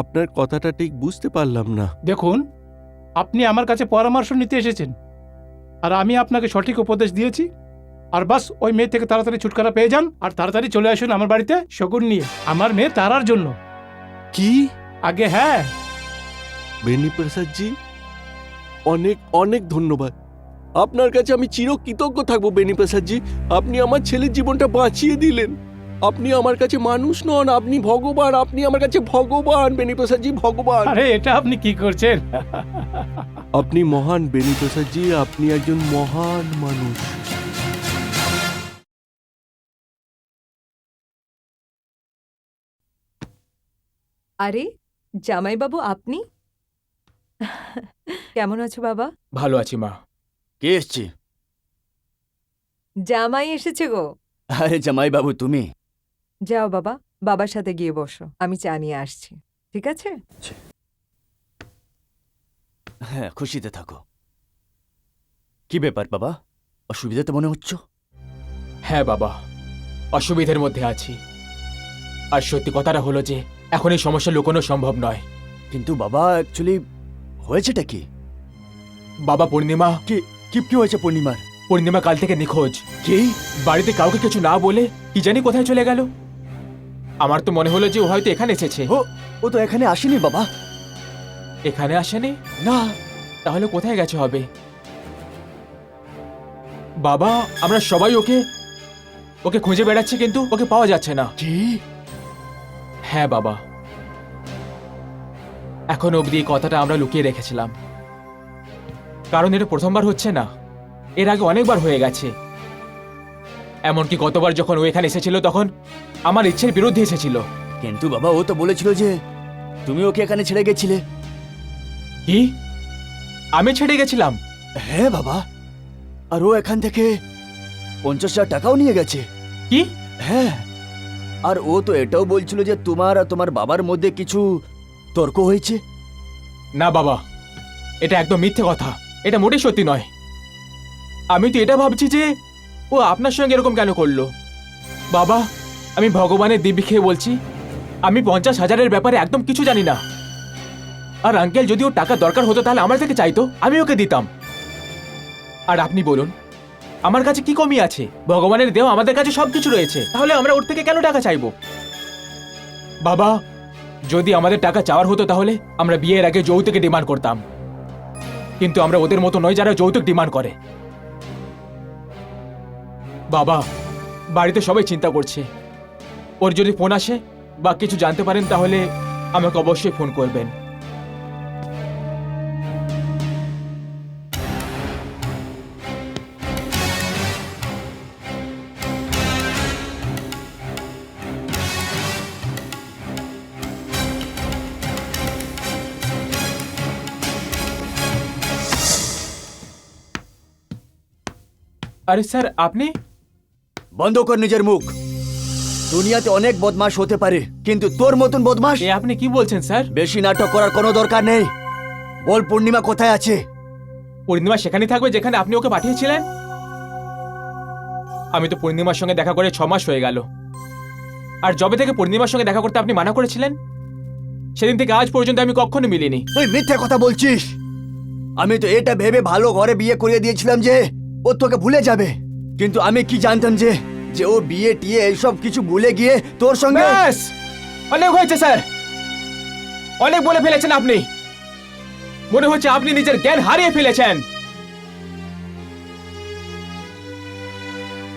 [SPEAKER 3] আপনার কথাটা ঠিক বুঝতে পারলাম না।
[SPEAKER 1] দেখুন, আপনি আমার কাছে পরামর্শ নিতে এসেছেন, আর আমি আপনাকে সঠিক উপদেশ দিয়েছি। আর বাস ওই মেয়ে থেকে তাড়াতাড়ি ছুটকারা পেয়ে যান আর তাড়াতাড়ি চলে আসুন আমার বাড়িতে শকুন নিয়ে, আমার মেয়ে তারার জন্য।
[SPEAKER 3] কি?
[SPEAKER 1] আগে হ্যাঁ।
[SPEAKER 3] বেনিপ্রসাদজি, অনেক অনেক ধন্যবাদ। আপনার কাছে আমি চিরকৃতজ্ঞ থাকবো বেনিপ্রসাদজি। আপনি আমার ছেলের জীবনটা বাঁচিয়ে দিলেন। আপনি আমার কাছে মানুষ নন, আপনি ভগবান। আপনি আমার কাছে ভগবান বেনিপ্রসাদজি, ভগবান।
[SPEAKER 1] আরে এটা আপনি কি করছেন?
[SPEAKER 3] আপনি মহান বেনিপ্রসাদজি, আপনি একজন মহান মানুষ।
[SPEAKER 6] আরে জামাইবাবু, আপনি কেমন আছো বাবা?
[SPEAKER 4] ভালো আছি মা।
[SPEAKER 5] কে এসছে?
[SPEAKER 6] জামাই এসেছে গো।
[SPEAKER 5] আরে জামাই বাবু, তুমি?
[SPEAKER 6] যাও বাবা, বাবার সাথে গিয়ে বসো, আমি চা নিয়ে আসছি। ঠিক আছে?
[SPEAKER 5] হ্যাঁ, খুশিতে থাকো। কি ব্যাপার বাবা, অসুবিধাতে মনে হচ্ছে?
[SPEAKER 4] হ্যাঁ বাবা, অসুবিধার মধ্যে আছি। আর সত্যি কথাটা হলো যে এখন এই সমস্যা লুকোনো সম্ভব নয়।
[SPEAKER 5] কিন্তু বাবা, অ্যাকচুয়ালি হয়েছেটা কি?
[SPEAKER 4] বাবা, পূর্ণিমা
[SPEAKER 5] কি কি কি হয়েছে পূর্ণিমার?
[SPEAKER 4] পূর্ণিমা কাল থেকে নিখোঁজ।
[SPEAKER 5] কি?
[SPEAKER 4] বাড়িতে কাউকে কিছু না বলে কি জানি কোথায় চলে গেল। আমার তো মনে হলো যে ও হয়তো এখানে এসেছে।
[SPEAKER 5] ও ও তো এখানে আসেনি বাবা।
[SPEAKER 4] এখানে আসেনি?
[SPEAKER 5] না।
[SPEAKER 4] তাহলে কোথায় গেছে হবে? বাবা, আমরা সবাই ওকে ওকে খুঁজে বেড়াচ্ছি, কিন্তু ওকে পাওয়া যাচ্ছে না।
[SPEAKER 5] কি?
[SPEAKER 4] হ্যাঁ বাবা, এখন অবধি এই কথাটা আমরা লুকিয়ে রেখেছিলাম, কারণ এটা প্রথমবার হচ্ছে না, এর আগে অনেকবার হয়ে গেছে। এমনকি গতবার যখন ও এখানে এসেছিল তখন আমার ইচ্ছের বিরুদ্ধে এসেছিল।
[SPEAKER 5] কিন্তু বাবা, ও তো বলেছিল যে তুমি ওকে এখানে ছেড়ে গেছিলে।
[SPEAKER 4] কি? আমি ছেড়ে গেছিলাম?
[SPEAKER 5] হ্যাঁ বাবা, আর ও এখান থেকে 50,000 টাকাও নিয়ে গেছে।
[SPEAKER 4] কি?
[SPEAKER 5] হ্যাঁ, আর ও তো এটাও বলছিল যে তোমার আর তোমার বাবার মধ্যে কিছু তর্ক হয়েছে।
[SPEAKER 4] না বাবা, এটা একদম মিথ্যে কথা, এটা মোটেই সত্যি নয়। আমি তো এটা ভাবছি যে ও আপনার সঙ্গে এরকম কেন করলো। বাবা, আমি ভগবানের দিব্যি খেয়ে বলছি, আমি 50,000-এর ব্যাপারে একদম কিছু জানি না। আর আঙ্কেল যদি ওর টাকা দরকার হতো তাহলে আমার থেকে চাইতো, আমি ওকে দিতাম। আর আপনি বলুন, আমার কাছে কি কমি আছে? ভগবানের দেওয়া আমাদের কাছে সবকিছু রয়েছে, তাহলে আমরা ওর থেকে কেন টাকা চাইবো? বাবা, যদি আমাদের টাকা চাওয়ার হতো তাহলে আমরা বিয়ের আগে যৌতুকে ডিমান্ড করতাম, কিন্তু আমরা ওদের মতো নয় যারা যৌতুক ডিমান্ড করে। বাবা, বাড়িতে সবাই চিন্তা করছে, ওর যদি ফোন আসে বা কিছু জানতে পারেন তাহলে আমাকে অবশ্যই ফোন করবেন। আরে স্যার, আপনি?
[SPEAKER 5] বন্ধ কর নিজের মুখ। দুনিয়াতে অনেক বদমাশ হতে পারে, কিন্তু তোর মতন বদমাশ।
[SPEAKER 4] এ আপনি কি বলছেন স্যার?
[SPEAKER 5] বেশি নাটক করার কোনো দরকার নেই। বল, পূর্ণিমা কোথায় আছে?
[SPEAKER 4] পূর্ণিমা সেখানেই থাকবে যেখানে আপনি ওকে পাঠিয়েছিলেন। আমি তো পূর্ণিমার সঙ্গে দেখা করে 6 মাস হয়ে গেল, আর যবে থেকে পূর্ণিমার সঙ্গে দেখা করতে আপনি মানা করেছিলেন সেদিন থেকে আজ পর্যন্ত আমি কখনো মিলিনি।
[SPEAKER 5] তুই মিথ্যে কথা বলছিস। আমি তো এটা ভেবে ভালো ঘরে বিয়ে করিয়ে দিয়েছিলাম যে ও তোকে ভুলে যাবে, কিন্তু আমি কি জানতাম যে যে ও বিয়ে টিয়ে এইসব কিছু ভুলে গিয়ে তোর সঙ্গে।
[SPEAKER 4] ব্যাস, অনেক হয়েছে স্যার, অনেক বলে ফেলেছেন আপনি। মনে হচ্ছে আপনি নিজের জ্ঞান হারিয়ে ফেলেছেন।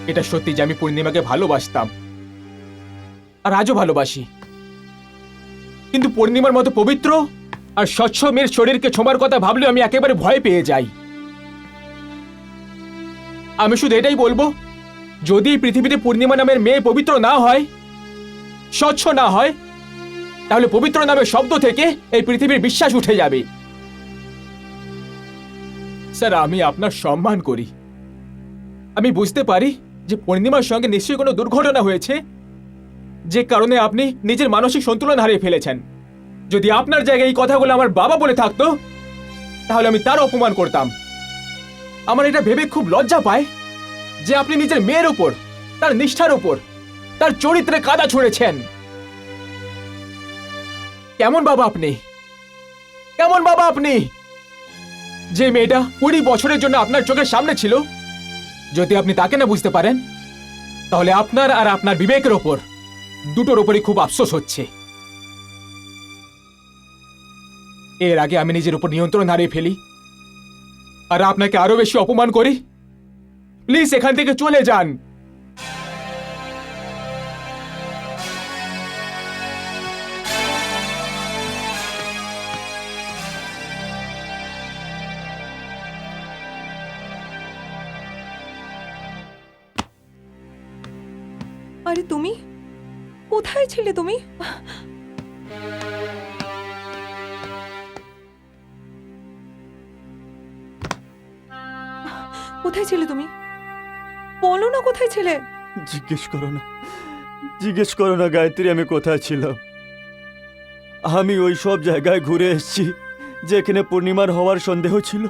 [SPEAKER 4] এটা সত্যি যে আমি পূর্ণিমাকে ভালোবাসতাম, আর আজও ভালোবাসি, কিন্তু পূর্ণিমার মতো পবিত্র আর স্বচ্ছ মেয়ের শরীরকে ছোঁবার কথা ভাবলে আমি একেবারে ভয় পেয়ে যাই। আমি শুধু এটাই বলবো, যদি এই পৃথিবীতে পূর্ণিমা নামের মেয়ে পবিত্র না হয়, স্বচ্ছ না হয়, তাহলে পবিত্র নামের শব্দ থেকে এই পৃথিবীর বিশ্বাস উঠে যাবে। স্যার, আমি আপনার সম্মান করি, আমি বুঝতে পারি যে পূর্ণিমার সঙ্গে নিশ্চয়ই কোনো দুর্ঘটনা হয়েছে যে কারণে আপনি নিজের মানসিক সন্তুলন হারিয়ে ফেলেছেন। যদি আপনার জায়গায় এই কথাগুলো আমার বাবা বলে থাকতো তাহলে আমি তার অপমান করতাম। আমার এটা ভেবে খুব লজ্জা পায় যে আপনি নিজের মেয়ের উপর, তার নিষ্ঠার উপর, তার চরিত্রে কাদা ছুঁড়েছেন। কেমন বাবা আপনি? কেমন বাবা আপনি? যে মেয়েটা 20 বছরের জন্য আপনার চোখের সামনে ছিল, যদি আপনি তাকে না বুঝতে পারেন তাহলে আপনার আর আপনার বিবেকের ওপর দুটোর ওপরই খুব আফসোস হচ্ছে। এর আগে আমি নিজের উপর নিয়ন্ত্রণ হারিয়ে ফেলি আর আপনাকে আরো বেশি অপমান করি। প্লিজ এখান থেকে চলে যান।
[SPEAKER 6] আরে তুমি কোথায় ছিলে? তুমি কোথায় ছিলে? তুমি বলো না কোথায় ছিলে?
[SPEAKER 5] জিজ্ঞেস করো না গায়ত্রী, আমি কোথায় ছিলাম। আমি ওই সব জায়গায় ঘুরে এসেছি যেখানে পূর্ণিমার হওয়ার সন্দেহ ছিল,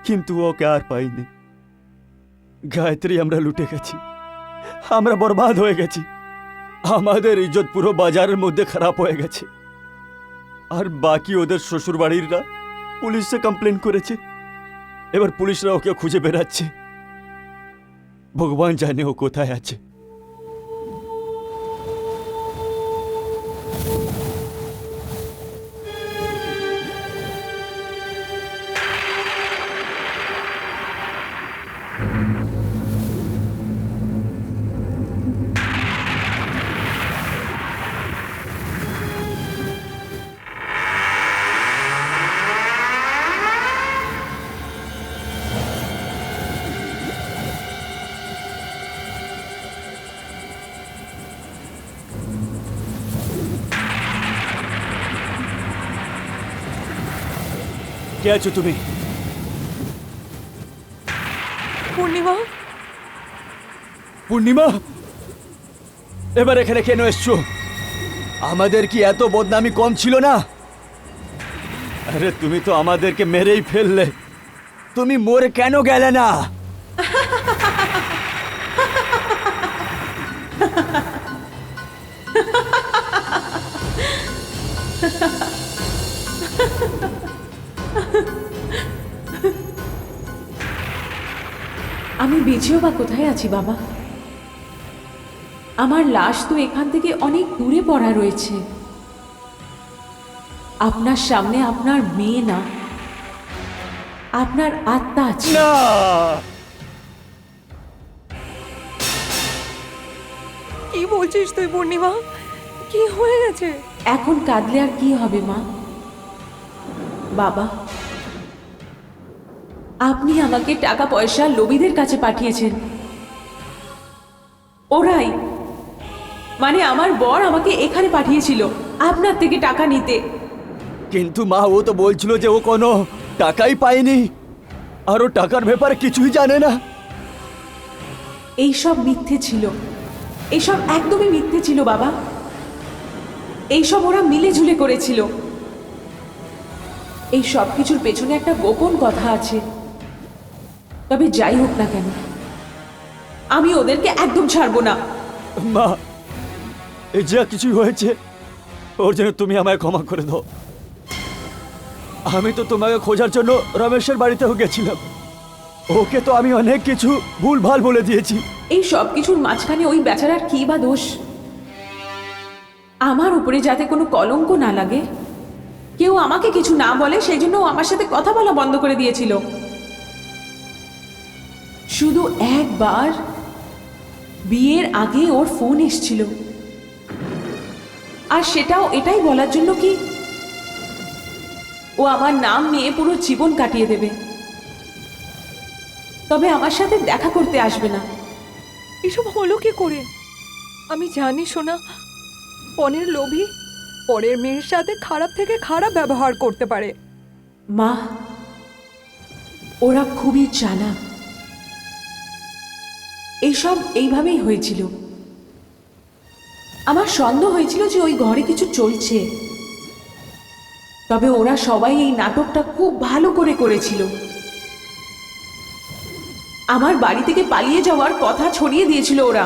[SPEAKER 5] কিন্তু ওকে আর পাইনি। গায়ত্রী, আমরা লুটে গেছি, আমরা বরবাদ হয়ে গেছি, আমাদের ইজ্জত পুরো বাজারের মধ্যে খারাপ হয়ে গেছে। আর বাকি ওদের শ্বশুর বাড়িররা পুলিশে কমপ্লেন করেছে, এবার পুলিশরা ওকে খুঁজে বেড়াচ্ছে। ভগবান জানে ও কোথায় আছে। কে আছো তুমি?
[SPEAKER 6] পূর্ণিমা,
[SPEAKER 5] পূর্ণিমা, এবার এখানে কেন এসছো? আমাদের কি এত বদনামি কম ছিল না? আরে তুমি তো আমাদেরকে মেরেই ফেললে, তুমি মরে কেন গেলে না?
[SPEAKER 7] আমি বেঁচেও বা কোথায় আছি বাবা? আমার লাশ তো এখান থেকে অনেক দূরে পড়া রয়েছে। আপনার সামনে আপনার মেয়ে না, আপনার আত্মা আছে।
[SPEAKER 5] না,
[SPEAKER 6] কি বলছিস তুই পূর্ণিমা? কি হয়ে গেছে?
[SPEAKER 7] এখন কাঁদলে আর কি হবে মা? বাবা, আপনি আমাকে টাকা পয়সা লোভীদের কাছে পাঠিয়েছেন। ওরাই, মানে আমার বর আমাকে এখানে পাঠিয়েছিল আপনার থেকে টাকা নিতে।
[SPEAKER 5] কিন্তু মা, ও তো বলছিল যে ও কোনো টাকাই পায়নি, আর ও টাকার ব্যাপারে কিছুই জানে না।
[SPEAKER 7] এইসব মিথ্যে ছিল, এইসব একদমই মিথ্যে ছিল বাবা। এইসব ওরা মিলে ঝুলে করেছিল। এই সব কিছুর পেছনে একটা গোপন কথা আছে। তবে যাই হোক না কেন, আমি ওদেরকে একদম ছাড়বো না।
[SPEAKER 5] মা, এই যা কিছু হয়েছে ওর জন্য তুমি আমায় ক্ষমা করে দাও। আমি তো তোমাকে খোঁজার জন্য রমেশের বাড়িতেও গেছিলাম। ওকে তো আমি অনেক কিছু ভুলভাল বলে দিয়েছি।
[SPEAKER 7] এই সব কিছুর মাঝখানে ওই বেচারার কি বা দোষ? আমার উপরে যাতে কোনো কলঙ্ক না লাগে, কেউ আমাকে কিছু না বলে, সেই জন্য ও আমার সাথে কথা বলা বন্ধ করে দিয়েছিল। শুধু একবার বিয়ের আগে ওর ফোন এসেছিল, আর সেটাও এটাই বলার জন্য কি ও আমার নাম নিয়ে পুরো জীবন কাটিয়ে দেবে, তবে আমার সাথে দেখা করতে আসবে না।
[SPEAKER 6] এসব হলো কি করে? আমি জানি সোনা, পরের লোভী পরের মেয়ের সাথে খারাপ থেকে খারাপ ব্যবহার করতে পারে।
[SPEAKER 7] মা, ওরা খুবই চালাক। এইসব এইভাবেই হয়েছিল। আমার সন্দেহ হয়েছিল যে ওই ঘরে কিছু চলছে, তবে ওরা সবাই এই নাটকটা খুব ভালো করে করেছিল। আমার বাড়ি থেকে পালিয়ে যাওয়ার কথা ছড়িয়ে দিয়েছিল ওরা।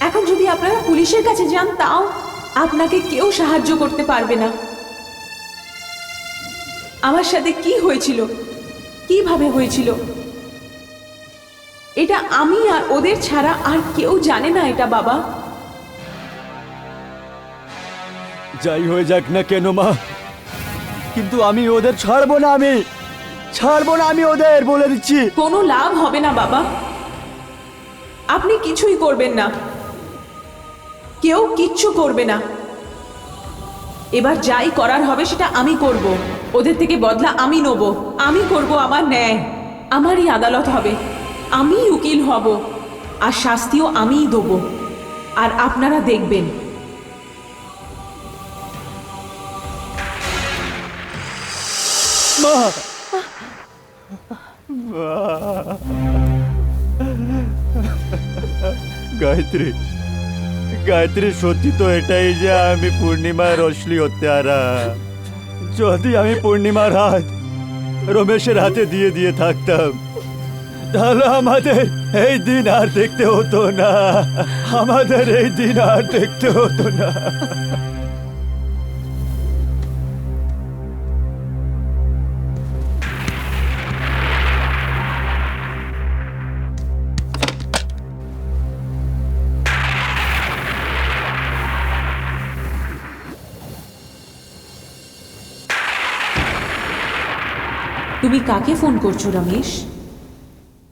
[SPEAKER 7] এখন যদি আপনারা পুলিশের কাছে যান, তাও আপনাকে কেউ সাহায্য করতে পারবে না। আমার সাথে কি হয়েছিল, কিভাবে হয়েছিল, এটা আমি আর ওদের ছাড়া আর কেউ জানে না এটা বাবা।
[SPEAKER 5] যাই হয়ে যাক না কেন মা, কিন্তু আমি ওদের ছাড়বো না, আমি ছাড়বো না, আমি ওদের বলে দিচ্ছি।
[SPEAKER 7] কোনো লাভ হবে না বাবা, আপনি কিছুই করবেন না, কেউ কিচ্ছু করবে না। এবার যাই করার হবে সেটা আমি করব। ওদের থেকে বদলা আমি নেব, আমি করব আমার ন্যায়। আমারই আদালত হবে, আমিই উকিল হব, আর শাস্তিও আমিই দেব, আর আপনারা দেখবেন।
[SPEAKER 5] মা, গায়ত্রী, গায়ত্রী, সত্যি তো এটাই যে আমি পূর্ণিমার অশ্লীল হত্যারা। যদি আমি পূর্ণিমার হাত রমেশের হাতে দিয়ে থাকতাম, তাহলে আমাদের এই দিন আর দেখতে হতো না, আমাদের এই দিন আর দেখতে হতো না।
[SPEAKER 7] তুমি কাকে ফোন করছো রমেশ?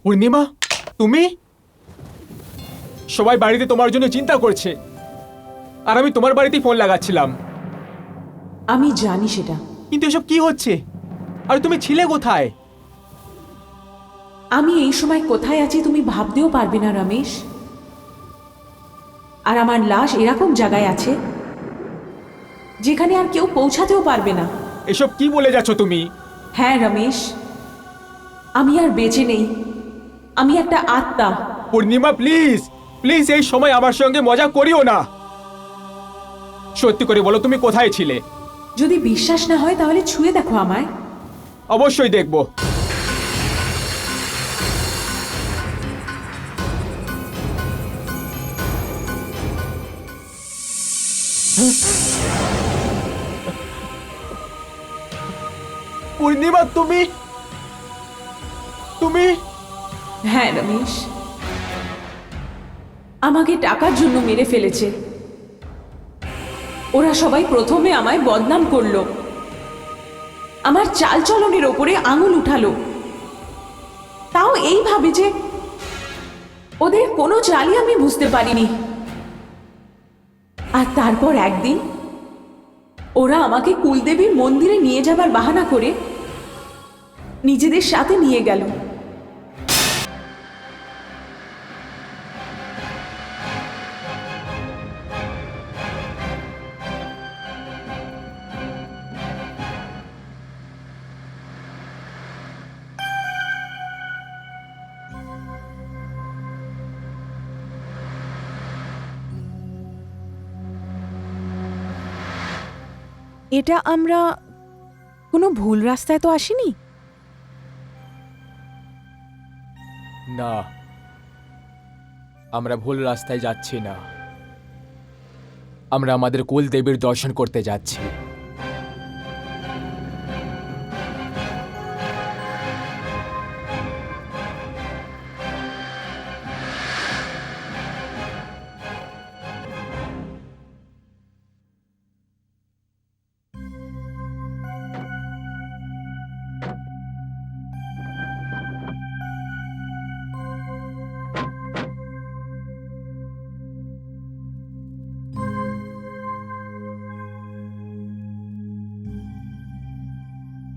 [SPEAKER 4] পূর্ণিমা, তুমি? সবাই বাড়িতে তোমার জন্য চিন্তা করছে, আর আমি তোমার বাড়িতেই ফোন লাগাচ্ছিলাম।
[SPEAKER 7] আমি জানি সেটা,
[SPEAKER 4] কিন্তু এসব কি হচ্ছে? আর তুমি ছিলে কোথায়?
[SPEAKER 7] আমি এই সময় কোথায় আছি তুমি ভাবতেও পারবে না রমেশ। আর আমার লাশ এরকম জায়গায় আছে যেখানে আর কেউ পৌঁছাতেও পারবে না।
[SPEAKER 4] এসব কি বলে যাচ্ছ তুমি?
[SPEAKER 7] হ্যাঁ রমেশ, আমি আর বেঁচে নেই। আমি একটা আত্মা।
[SPEAKER 4] পূর্ণিমা প্লিজ প্লিজ এই সময় আমার সঙ্গে মজা করিও না। সত্যি করে বলো তুমি কোথায় ছিলে?
[SPEAKER 7] যদি বিশ্বাস না হয় তাহলে ছুঁয়ে দেখো আমায়।
[SPEAKER 4] অবশ্যই দেখব। পূর্ণিমা তুমি তুমি
[SPEAKER 7] হ্যাঁ রমেশ, আমাকে টাকার জন্য মেরে ফেলেছে। ওরা সবাই প্রথমে আমায় বদনাম করলো, আমার চালচলনের ওপরে আঙুল উঠালো, তাও এইভাবে যে ওদের কোনো চালই আমি বুঝতে পারিনি। আর তারপর একদিন ওরা আমাকে কুলদেবীর মন্দিরে নিয়ে যাবার বাহানা করে নিজেদের সাথে নিয়ে গেল। এটা আমরা কোনো ভুল রাস্তায় তো আসিনি?
[SPEAKER 4] না, আমরা ভুল রাস্তায় যাচ্ছি না। আমরা আমাদের কুল দেবীর দর্শন করতে যাচ্ছি।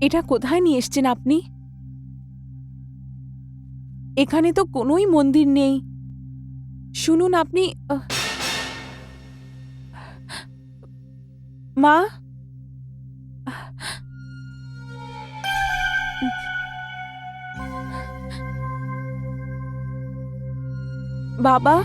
[SPEAKER 7] এটা কোথায় নিয়ে এসছেন আপনি? এখানে তো কোনোই মন্দির নেই। শুনুন আপনি মা, বাবা,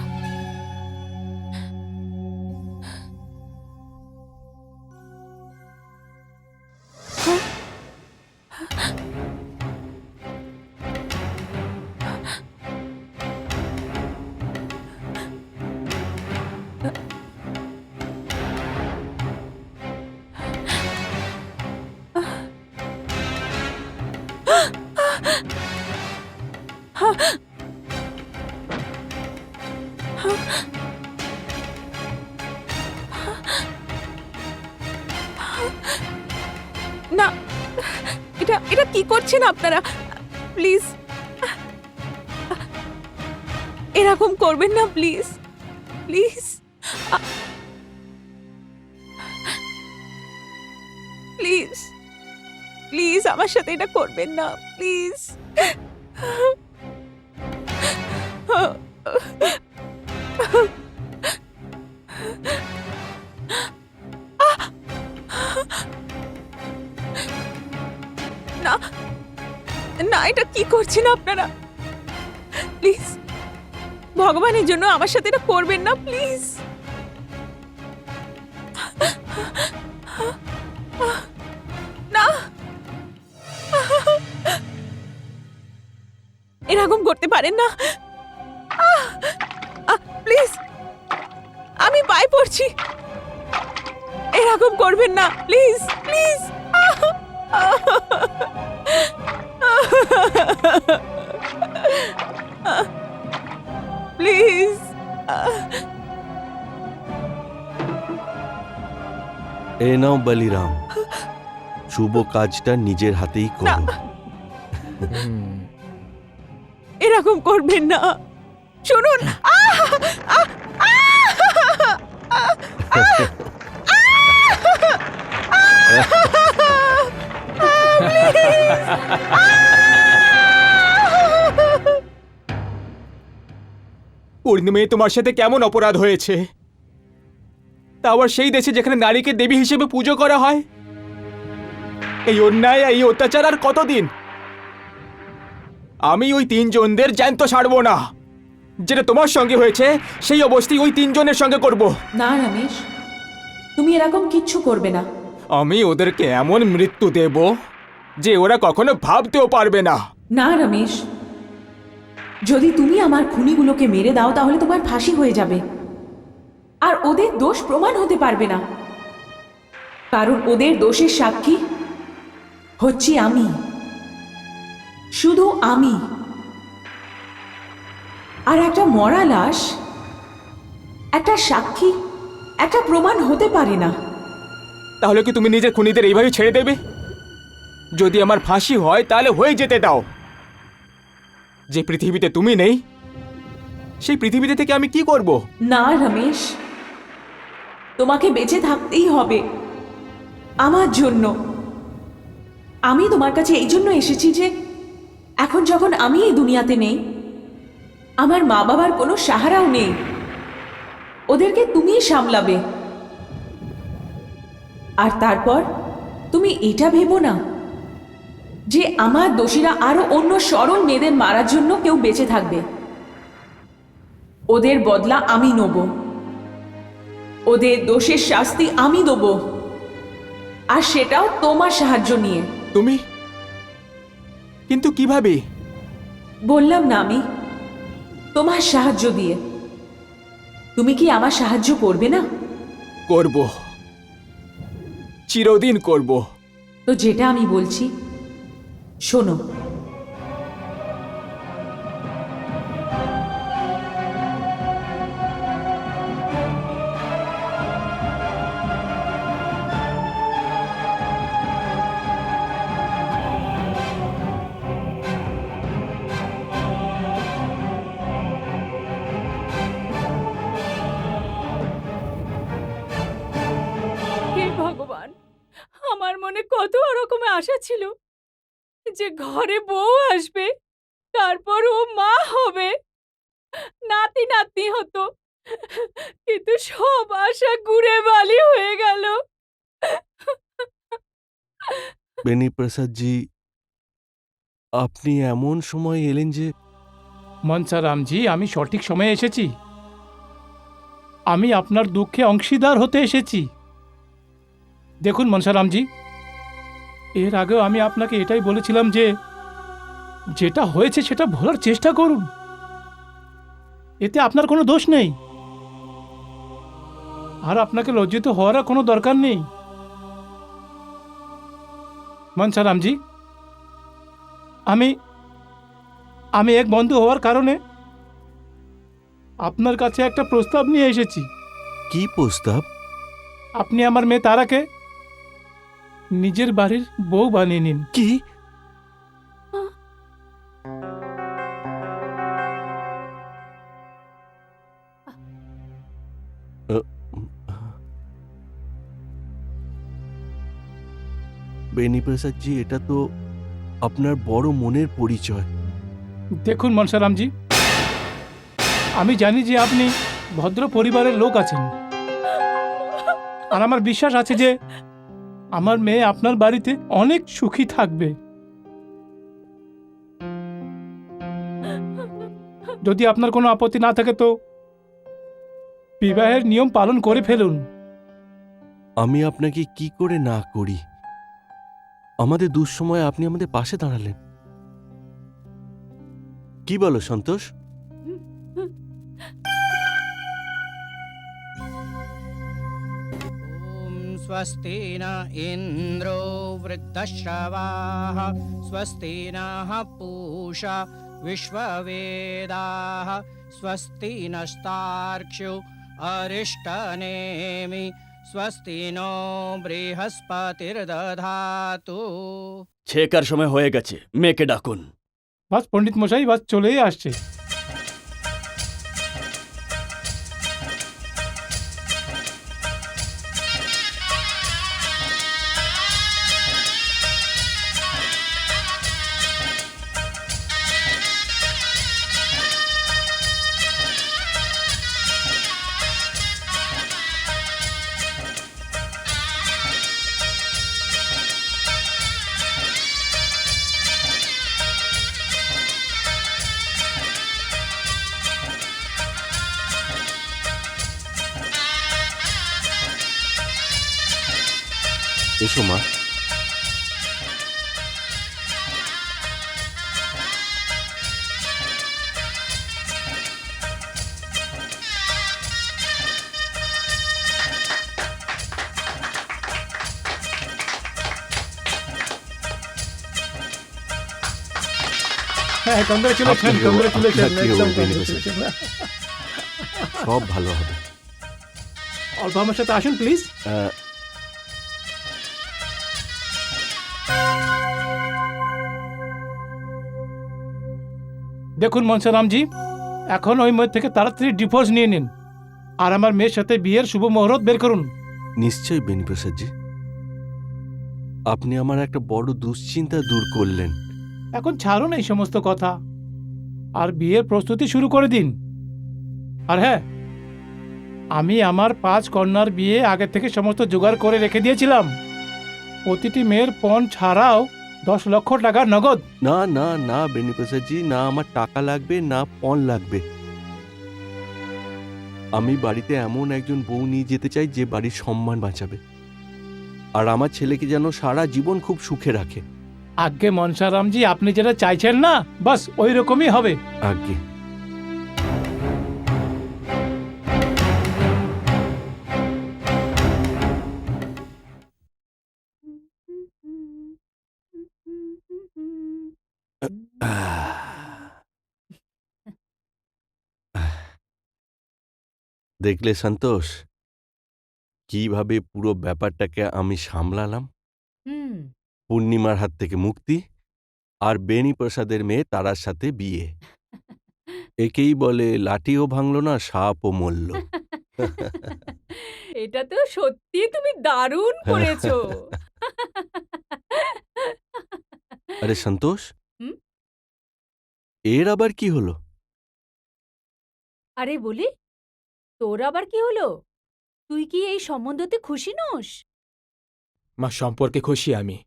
[SPEAKER 7] না, এটা এটা কি করছেন আপনারা? প্লিজ এরকম করবেন না, প্লিজ প্লিজ প্লিজ প্লিজ আমার সাথে এটা করবেন না, প্লিজ। না না, এটা কি করছেন আপনারা? প্লিজ ভগবানের জন্য আমার সাথে এটা করবেন না, প্লিজ। না, এরকম করতে পারেন না, প্লিজ। আমি পায়ে পড়ছি, এরকম করবেন না, প্লিজ প্লিজ। প্লিজ
[SPEAKER 3] এ নাও বলিরাম, শুভ কাজটা নিজের হাতেই করো।
[SPEAKER 7] এরকম করবেন না, শুনুন।
[SPEAKER 4] পূর্ণিমে তোমার সাথে কেমন অপরাধ হয়েছে? তা আবার সেই দেশে যেখানে নারীকে দেবী হিসেবে পুজো করা হয়। এই অন্যায় এই অত্যাচার আর কতদিন? আমি ওই তিনজনদের জ্যান্ত ছাড়বো না। যেটা তোমার সঙ্গে হয়েছে সেই অবস্থায় ওই তিনজনের সঙ্গে করব।
[SPEAKER 7] না রমেশ, তুমি এরকম কিচ্ছু করবে না।
[SPEAKER 4] আমি ওদেরকে এমন মৃত্যু দেব যে ওরা কখনো ভাবতেও পারবে না।
[SPEAKER 7] না রমেশ, যদি তুমি আমার খুনিগুলোকে মেরে দাও তাহলে তোমার ফাঁসি হয়ে যাবে, আর ওদের দোষ প্রমাণ হতে পারবে না, কারণ ওদের দোষের সাক্ষী হচ্ছি আমি, শুধু আমি। আর একটা মরা লাশ একটা সাক্ষী, একটা প্রমাণ হতে পারে না।
[SPEAKER 4] তাহলে কি তুমি নিজের খুনিদের এইভাবে ছেড়ে দেবে? যদি আমার ফাঁসি হয় তাহলে হয়ে যেতে দাও। যে পৃথিবীতে তুমি নেই সেই পৃথিবীতে থেকে আমি কি করব?
[SPEAKER 7] না রমেশ, তোমাকে বেঁচে থাকতেই হবে আমার জন্য। আমি তোমার কাছে এই জন্য এসেছি যে এখন যখন আমি এই দুনিয়াতে নেই, আমার মা বাবার কোনো সাহারাও নেই, ওদেরকে তুমিই সামলাবে। আর তারপর তুমি এটা ভেবো না যে আমার দোষীরা আরো অন্য সরল মেয়েদের মারার জন্য কেউ বেঁচে থাকবে। ওদের বদলা আমি নেব, ওদের দোষের শাস্তি আমি দেব, আর সেটাও তোমার সাহায্য নিয়ে।
[SPEAKER 4] তুমি? কিন্তু কিভাবে?
[SPEAKER 7] বললাম না, আমি তোমার সাহায্য দিয়ে। তুমি কি আমার সাহায্য করবে না?
[SPEAKER 4] করব, চিরদিন করব।
[SPEAKER 7] তো যেটা আমি বলছি শোনো।
[SPEAKER 2] হে ভগবান, আমার মনে কত রকমের আশা ছিল যে ঘরে বউ আসবে, তারপর ও মা হবে, নাতি নাতনি হতো, কিন্তু সব আশা ঘুরে বালি হয়ে গেল।
[SPEAKER 3] বেনি প্রসাদ জি, আপনি এমন সময় এলেন যে
[SPEAKER 1] মনসারামজি, আমি সঠিক সময়ে এসেছি। আমি আপনার দুঃখে অংশীদার হতে এসেছি। দেখুন মনসারামজি, এর আগেও আমি আপনাকে এটাই বলেছিলাম যে যেটা হয়েছে সেটা ভোলার চেষ্টা করুন। এতে আপনার কোনো দোষ নেই, আর আপনাকে লজ্জিত হওয়ারও কোনো দরকার নেই। মনসারামজি, আমি এক বন্ধু হওয়ার কারণে আপনার কাছে একটা প্রস্তাব নিয়ে এসেছি।
[SPEAKER 3] কি প্রস্তাব?
[SPEAKER 1] আপনি আমার মেয়ে তারাকে নিজের বাড়ির বউ বানিয়ে নিন।
[SPEAKER 3] কি? বেনি প্রসাদ জি, এটা তো আপনার বড় মনের পরিচয়।
[SPEAKER 1] দেখুন মনসারামজি, আমি জানি যে আপনি ভদ্র পরিবারের লোক আছেন, আর আমার বিশ্বাস আছে যে আমার মেয়ে আপনার বাড়িতে অনেক সুখী থাকবে। যদি আপনার কোনো আপত্তি না থাকে তো বিবাহের নিয়ম পালন করে ফেলুন।
[SPEAKER 3] আমি আপনাকে কি করে না করি? আমাদের দুঃসময়ে আপনি আমাদের পাশে দাঁড়ালেন। কি বলো সন্তোষ?
[SPEAKER 8] स्वस्ति न इन्द्रो वृद्धश्रवाः स्वस्ति नः पूषा विश्ववेदाः स्वस्ति नस्तार्क्ष्यो अरिष्टनेमि स्वस्ति नो बृहस्पतिर्दधातु।
[SPEAKER 5] ছেকার সময় হয়ে গেছে, মেয়েকে ডাকুন।
[SPEAKER 1] বাস পণ্ডিত মশাই, বাস চলেই আসছে।
[SPEAKER 3] এসো মা।
[SPEAKER 1] হ্যাঁ, কংগ্রেচুলেশন,
[SPEAKER 3] আপনাকেও,
[SPEAKER 1] কংগ্রেচুলেশন,
[SPEAKER 3] আপনাকেও
[SPEAKER 1] একদম
[SPEAKER 3] বেনি
[SPEAKER 1] congratulations।
[SPEAKER 3] সব ভালো হবে।
[SPEAKER 1] অল্প আমার সাথে আসুন প্লিজ।
[SPEAKER 3] আহ,
[SPEAKER 1] দেখুন মনসারামজি, এখন ওই মেয়ের থেকে তাড়াতাড়ি ডিভোর্স নিয়ে নিন আর আমার মেয়ের সাথে বিয়ের শুভ মুহূর্ত বের করুন।
[SPEAKER 3] নিশ্চয়ই বেনিপ্রসাদজি, আপনি আমার একটা বড় দুশ্চিন্তা দূর করলেন।
[SPEAKER 1] এখন ছাড়ুন এই সমস্ত কথা আর বিয়ের প্রস্তুতি শুরু করে দিন। আর হ্যাঁ, আমি আমার 5 কন্যার বিয়ে আগে থেকে সমস্ত জোগাড় করে রেখে দিয়েছিলাম। প্রতিটি মেয়ের পণ ছাড়াও 10 লক্ষ টাকা নগদ।
[SPEAKER 3] না না না বেনিপ্রসাদজি, না আমার টাকা লাগবে না পণ লাগবে। আমি বাড়িতে এমন একজন বউ নিয়ে যেতে চাই যে বাড়ির সম্মান বাঁচাবে আর আমার ছেলেকে যেন সারা জীবন খুব সুখে রাখে।
[SPEAKER 1] আজ্ঞে মনসারামজি, আপনি যেটা চাইছেন না বাস ওই রকমই হবে।
[SPEAKER 3] আজ্ঞে। দেখলে সন্তোষ, কিভাবে পুরো ব্যাপারটাকে আমি সামলালাম।
[SPEAKER 2] হুম।
[SPEAKER 3] পূর্ণিমার হাত থেকে মুক্তি আর বেনি প্রসাদের মেয়ে তারার সাথে বিয়ে। একেই বলে লাঠিও ভাঙলো না, সাপও মরল।
[SPEAKER 2] এটা তো সত্যি তুমি দারুণ করেছো।
[SPEAKER 3] আরে সন্তোষ,
[SPEAKER 2] হুম?
[SPEAKER 3] এর আবার কি হলো?
[SPEAKER 2] আরে বলি, তোর আবার কি হলো? তুই কি এই সম্বন্ধতে খুশি নোস?
[SPEAKER 4] মা, সম্পর্কে খুশি আমি,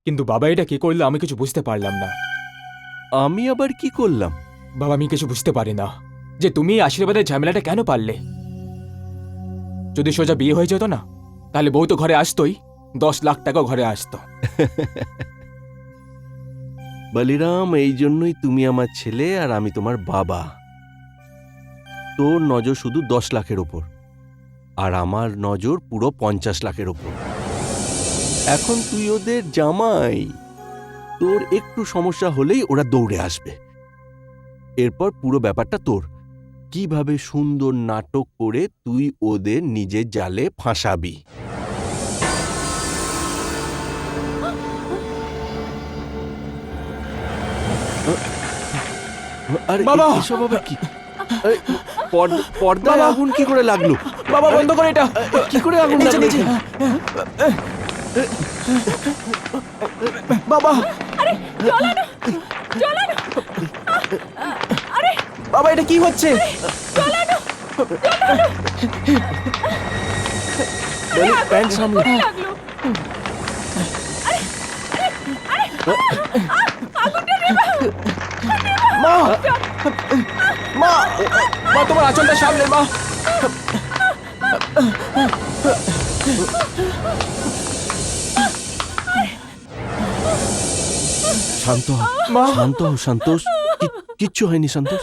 [SPEAKER 4] কিন্তু বাবা এটা কি করলো আমি কিছু বুঝতে পারলাম না।
[SPEAKER 3] আমি আবার কি করলাম?
[SPEAKER 4] বাবা, আমি কিছু বুঝতে পারি না যে তুমি এই আশীর্বাদের ঝামেলাটা কেন পারলে। যদি সোজা বিয়ে হয়ে যেত না, তাহলে বউ তো ঘরে আসতোই, 10 লাখ টাকা ঘরে আসতো।
[SPEAKER 3] বলিরাম, এই জন্যই তুমি আমার ছেলে আর আমি তোমার বাবা। তোর নজর শুধু 10 লাখের ওপর আর আমার নজর পুরো 50 লাখের ওপর। এখন তুই ওদের জামাই, তোর একটু সমস্যা হলেই ওরা দৌড়ে আসবে। এরপর পুরো ব্যাপারটা তোর। কিভাবে সুন্দর নাটক করে তুই ওদের নিজের জালে ফাঁসাবি। আরে
[SPEAKER 4] বাবা!
[SPEAKER 3] এসব আবার কি? আরে, পর্দায় আগুন কি করে লাগলো?
[SPEAKER 4] বাবা, বন্ধ করে এটা।
[SPEAKER 3] কি করে আগুন
[SPEAKER 4] নিচে,
[SPEAKER 3] লাগলো?
[SPEAKER 4] নিচে। বাবা, বাবা, এটা কি হচ্ছে?
[SPEAKER 3] বলি, প্যান্ট সামলে।
[SPEAKER 4] মা, মা, মা, তোমার আঁচলটা সামলে মা।
[SPEAKER 3] শান্ত হ,
[SPEAKER 4] মা।
[SPEAKER 3] শান্ত হ, সন্তোষ। কিচ্ছু হয়নি সন্তোষ।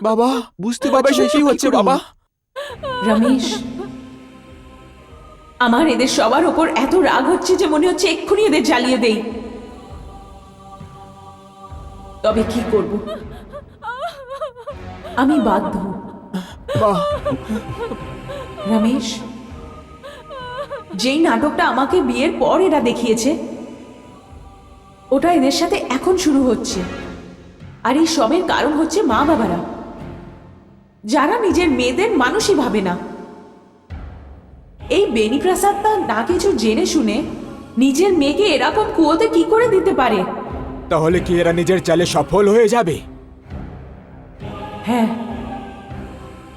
[SPEAKER 4] বাবা,
[SPEAKER 3] বুঝতে
[SPEAKER 4] বাবা,
[SPEAKER 3] পারছি না
[SPEAKER 4] এসব কি হচ্ছে
[SPEAKER 3] করে
[SPEAKER 4] বাবা?
[SPEAKER 3] হলো।
[SPEAKER 7] রমেশ, আমার এদের সবার ওপর এত রাগ হচ্ছে যে মনে হচ্ছে এক্ষুনি এদের জ্বালিয়ে দেই। তবে কি করব, আমি বাধ্য।
[SPEAKER 4] মা,
[SPEAKER 7] রমেশ, যেই নাটকটা আমাকে বিয়ের পর এরা দেখিয়েছে, ওটা এদের সাথে এখন শুরু হচ্ছে। আর এই সবের কারণ হচ্ছে মা বাবারা, যারা নিজের মেয়েদের মানুষই ভাবে না। এই বেনিপ্রসাদটা না কিছু জেনে শুনে নিজের মেয়েকে এরকম কুয়োতে কি করে দিতে পারে?
[SPEAKER 4] তাহলে কি এরা নিজের চালে সফল হয়ে যাবে?
[SPEAKER 7] হ্যাঁ,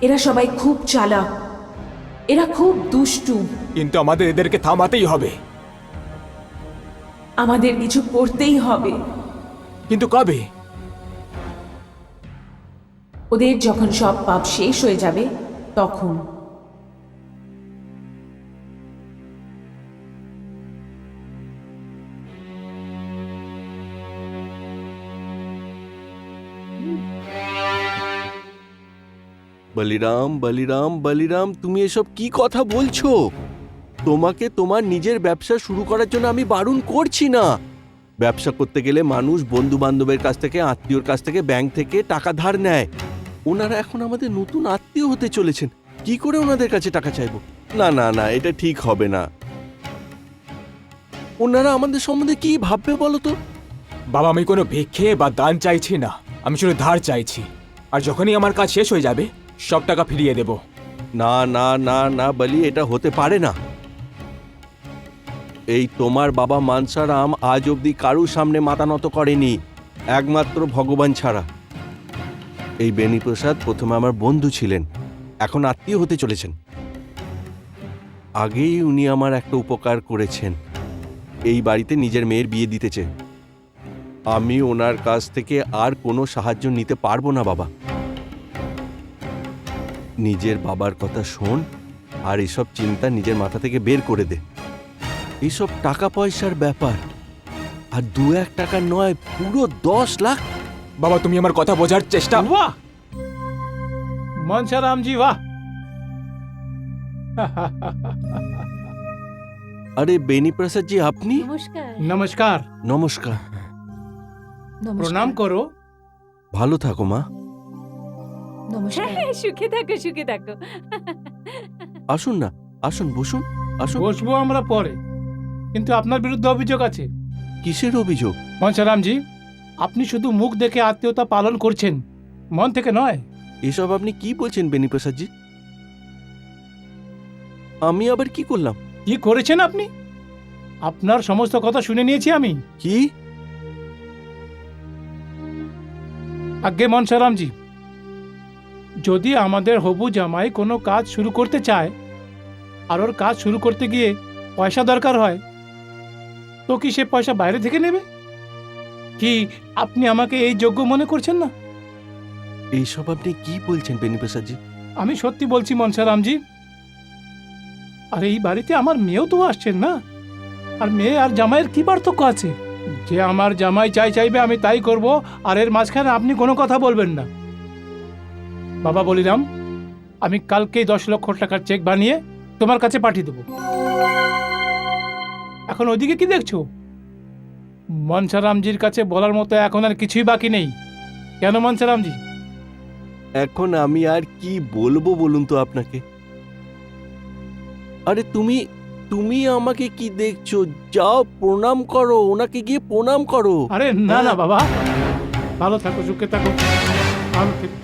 [SPEAKER 7] এরা সবাই খুব চালাক, এরা খুব দুষ্টু।
[SPEAKER 4] কিন্তু আমাদের এদেরকে থামাতেই হবে।
[SPEAKER 7] আমাদের কিছু করতেই হবে।
[SPEAKER 4] কিন্তু কবে?
[SPEAKER 7] ওদের যখন সব পাপ শেষ হয়ে যাবে তখন।
[SPEAKER 3] বলিরাম বলিরাম বলিরাম, তুমি এসব কি কথা বলছো? তোমাকে তোমার নিজের ব্যবসা শুরু করার জন্য আমি বারণ করছি না। ব্যবসা করতে গেলে মানুষ বন্ধু বান্ধবের কাছ থেকে, আত্মীয়র কাছ থেকে, ব্যাংক থেকে টাকা ধার নেয়। ওনারা এখন আমাদের নতুন আত্মীয় হতে চলেছেন, কি করে ওনাদের কাছে টাকা চাইবো? না না না, এটা ঠিক হবে না। ওনারা আমাদের সম্বন্ধে কি ভাববে বলো তো?
[SPEAKER 4] বাবা, আমি কোনো ভিক্ষে বা দান চাইছি না, আমি শুধু ধার চাইছি। আর যখনই আমার কাজ শেষ হয়ে যাবে সব টাকা ফিরিয়ে দেব।
[SPEAKER 3] না না না না বলি, এটা হতে পারে না। এই তোমার বাবা মানসারাম আজ অবধি কারুর সামনে মাথা নত করেনি, একমাত্র ভগবান ছাড়া। এই বেনি প্রসাদ প্রথমে আমার বন্ধু ছিলেন, এখন আত্মীয় হতে চলেছেন। আগেই উনি আমার একটা উপকার করেছেন, এই বাড়িতে নিজের মেয়ের বিয়ে দিতেছে। আমি ওনার কাছ থেকে আর কোনো সাহায্য নিতে পারবো না বাবা। নিজের বাবার কথা শোন, আর এসব চিন্তা নিজের মাথা থেকে বের করে দে। এইসব টাকা পয়সার ব্যাপার, আর 2-1 টাকা নয়, পুরো 10 লাখ।
[SPEAKER 4] বাবা, তুমি আমার কথা বোঝার চেষ্টা।
[SPEAKER 1] वाह मनसाराम जी वाह।
[SPEAKER 3] আরে বেনি প্রসাদ জি, আপনি?
[SPEAKER 2] নমস্কার।
[SPEAKER 1] नमस्कार,
[SPEAKER 3] নমস্কার।
[SPEAKER 1] प्रणाम करो।
[SPEAKER 3] ভালো থাকো মা।
[SPEAKER 6] নমস্কার।
[SPEAKER 2] হ্যাঁ, সুখে থাকো, সুখে থাকো।
[SPEAKER 3] আসুন না, আসুন, বসুন, আসুন।
[SPEAKER 1] বসবো আমরা পরে, কিন্তু আপনার বিরুদ্ধে অভিযোগ আছে।
[SPEAKER 3] কিসের অভিযোগ?
[SPEAKER 1] মনসারাম জি, আপনি শুধু মুখ দেখে আত্মীয়তা পালন করছেন, মন থেকে নয়।
[SPEAKER 3] এসব আপনি কি বলছেন বেনি প্রসাদ জি? আমি আবার কি করলাম?
[SPEAKER 1] কি করেছেন আপনি? আপনার সমস্ত কথা শুনে নিয়েছি আমি।
[SPEAKER 3] কি?
[SPEAKER 1] আজ্ঞে মনসারাম জি, যদি আমাদের হবু জামাই কোনো কাজ শুরু করতে চায়, আর ওর কাজ শুরু করতে গিয়ে পয়সা দরকার হয়, তো কি সে পয়সা বাইরে থেকে নেবে? কি আপনি আমাকে এই যোগ্য মনে করছেন না?
[SPEAKER 3] এইসব আপনি কি বলছেন বেনি প্রসাদ জি?
[SPEAKER 1] আমি সত্যি বলছি মনসারাম জি। আর এই বাড়িতে আমার মেয়েও তো আসছেন না, আর মেয়ে আর জামাইয়ের কি পার্থক্য আছে? যে আমার জামাই চাইবে আমি তাই করব, আর এর মাঝখানে আপনি কোনো কথা বলবেন না। বাবা বলিরাম, আমি কালকেই 10 লক্ষ টাকার চেক বানিয়ে তোমার কাছে পাঠিয়ে দেব। এখন ওইদিকে কি দেখছো? মনসারামজির কাছে বলার মতো এখন আর কিছুই বাকি নেই। কেন মনসারামজি?
[SPEAKER 3] এখন আমি আর কি বলবো বলুন তো আপনাকে? আরে তুমি আমাকে কি দেখছো? যাও প্রণাম করো, ওনাকে গিয়ে প্রণাম করো।
[SPEAKER 1] আরে না না বাবা, ভালো থাকো, সুখে থাকো, ভালো থেকো।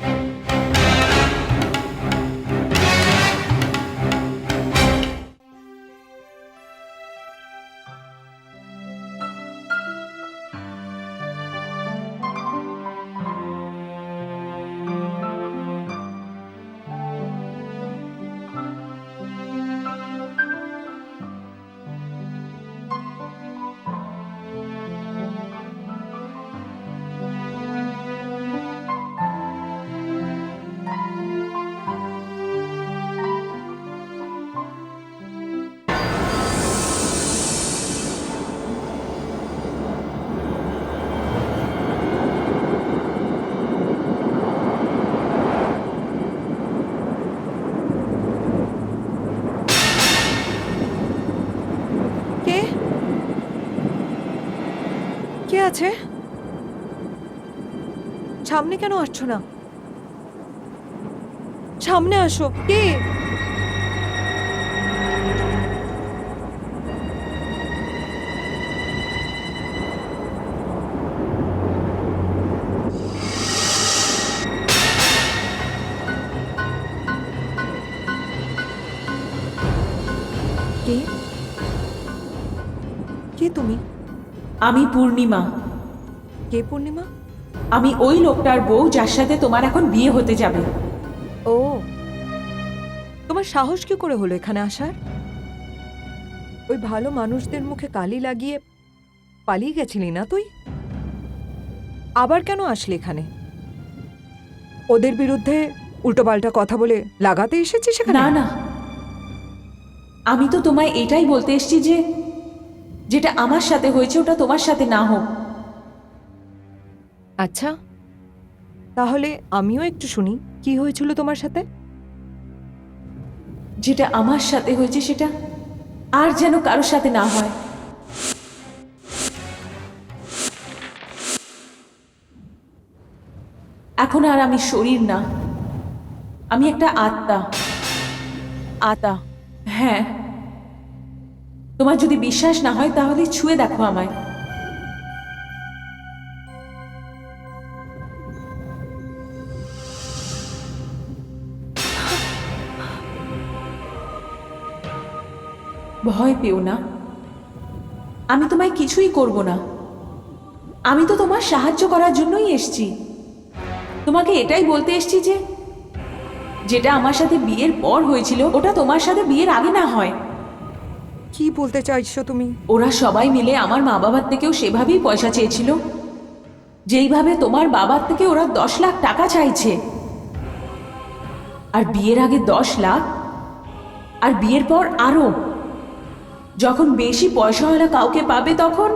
[SPEAKER 6] কে? কে আছে? সামনে কেন আসছো না? সামনে আসো। কে? কে? কে তুমি?
[SPEAKER 7] আমি পূর্ণিমা।
[SPEAKER 6] কে পূর্ণিমা?
[SPEAKER 7] আমি ওই লোকটার বউ যার সাথে তোমার এখন বিয়ে হতে যাবে।
[SPEAKER 6] ও, তোমার সাহস কি করে হলো এখানে আসার? ওই ভালো মানুষদের মুখে কালি লাগিয়ে পালিয়ে গেছিলি না তুই? আবার কেন আসলি এখানে? ওদের বিরুদ্ধে উল্টোপাল্টা কথা বলে লাগাতে এসেছিস সেখানে?
[SPEAKER 7] না না, আমি তো তোমায় এটাই বলতে এসেছি যে যেটা আমার সাথে হয়েছে ওটা তোমার সাথে না হোক।
[SPEAKER 6] আচ্ছা, তাহলে আমিও একটু শুনি কি হয়েছিল তোমার সাথে।
[SPEAKER 7] যেটা আমার সাথে হয়েছে সেটা আর যেন কারোর সাথে না হয়। এখন আর আমি শরীর না, আমি একটা আত্মা। আত্মা, হ্যাঁ। তোমার যদি বিশ্বাস না হয় তাহলে ছুঁয়ে দেখো আমায়। ভয় পেও না, আমি তোমায় কিছুই করব না। আমি তো তোমার সাহায্য করার জন্যই এসেছি। তোমাকে এটাই বলতে এসেছি যে যেটা আমার সাথে বিয়ের পর হয়েছিল ওটা তোমার সাথে বিয়ের আগে না হয়।
[SPEAKER 6] কি বলতে চাইছো তুমি?
[SPEAKER 7] ওরা সবাই মিলে আমার মা বাবার থেকেও সেভাবেই পয়সা চেয়েছিল, যেইভাবে তোমার বাবার থেকে ওরা 10 লাখ টাকা চাইছে। আর বিয়ের আগে 10 লাখ, আর বিয়ের পর আরো। যখন বেশি পয়সাওয়ালা কাউকে পাবে তখন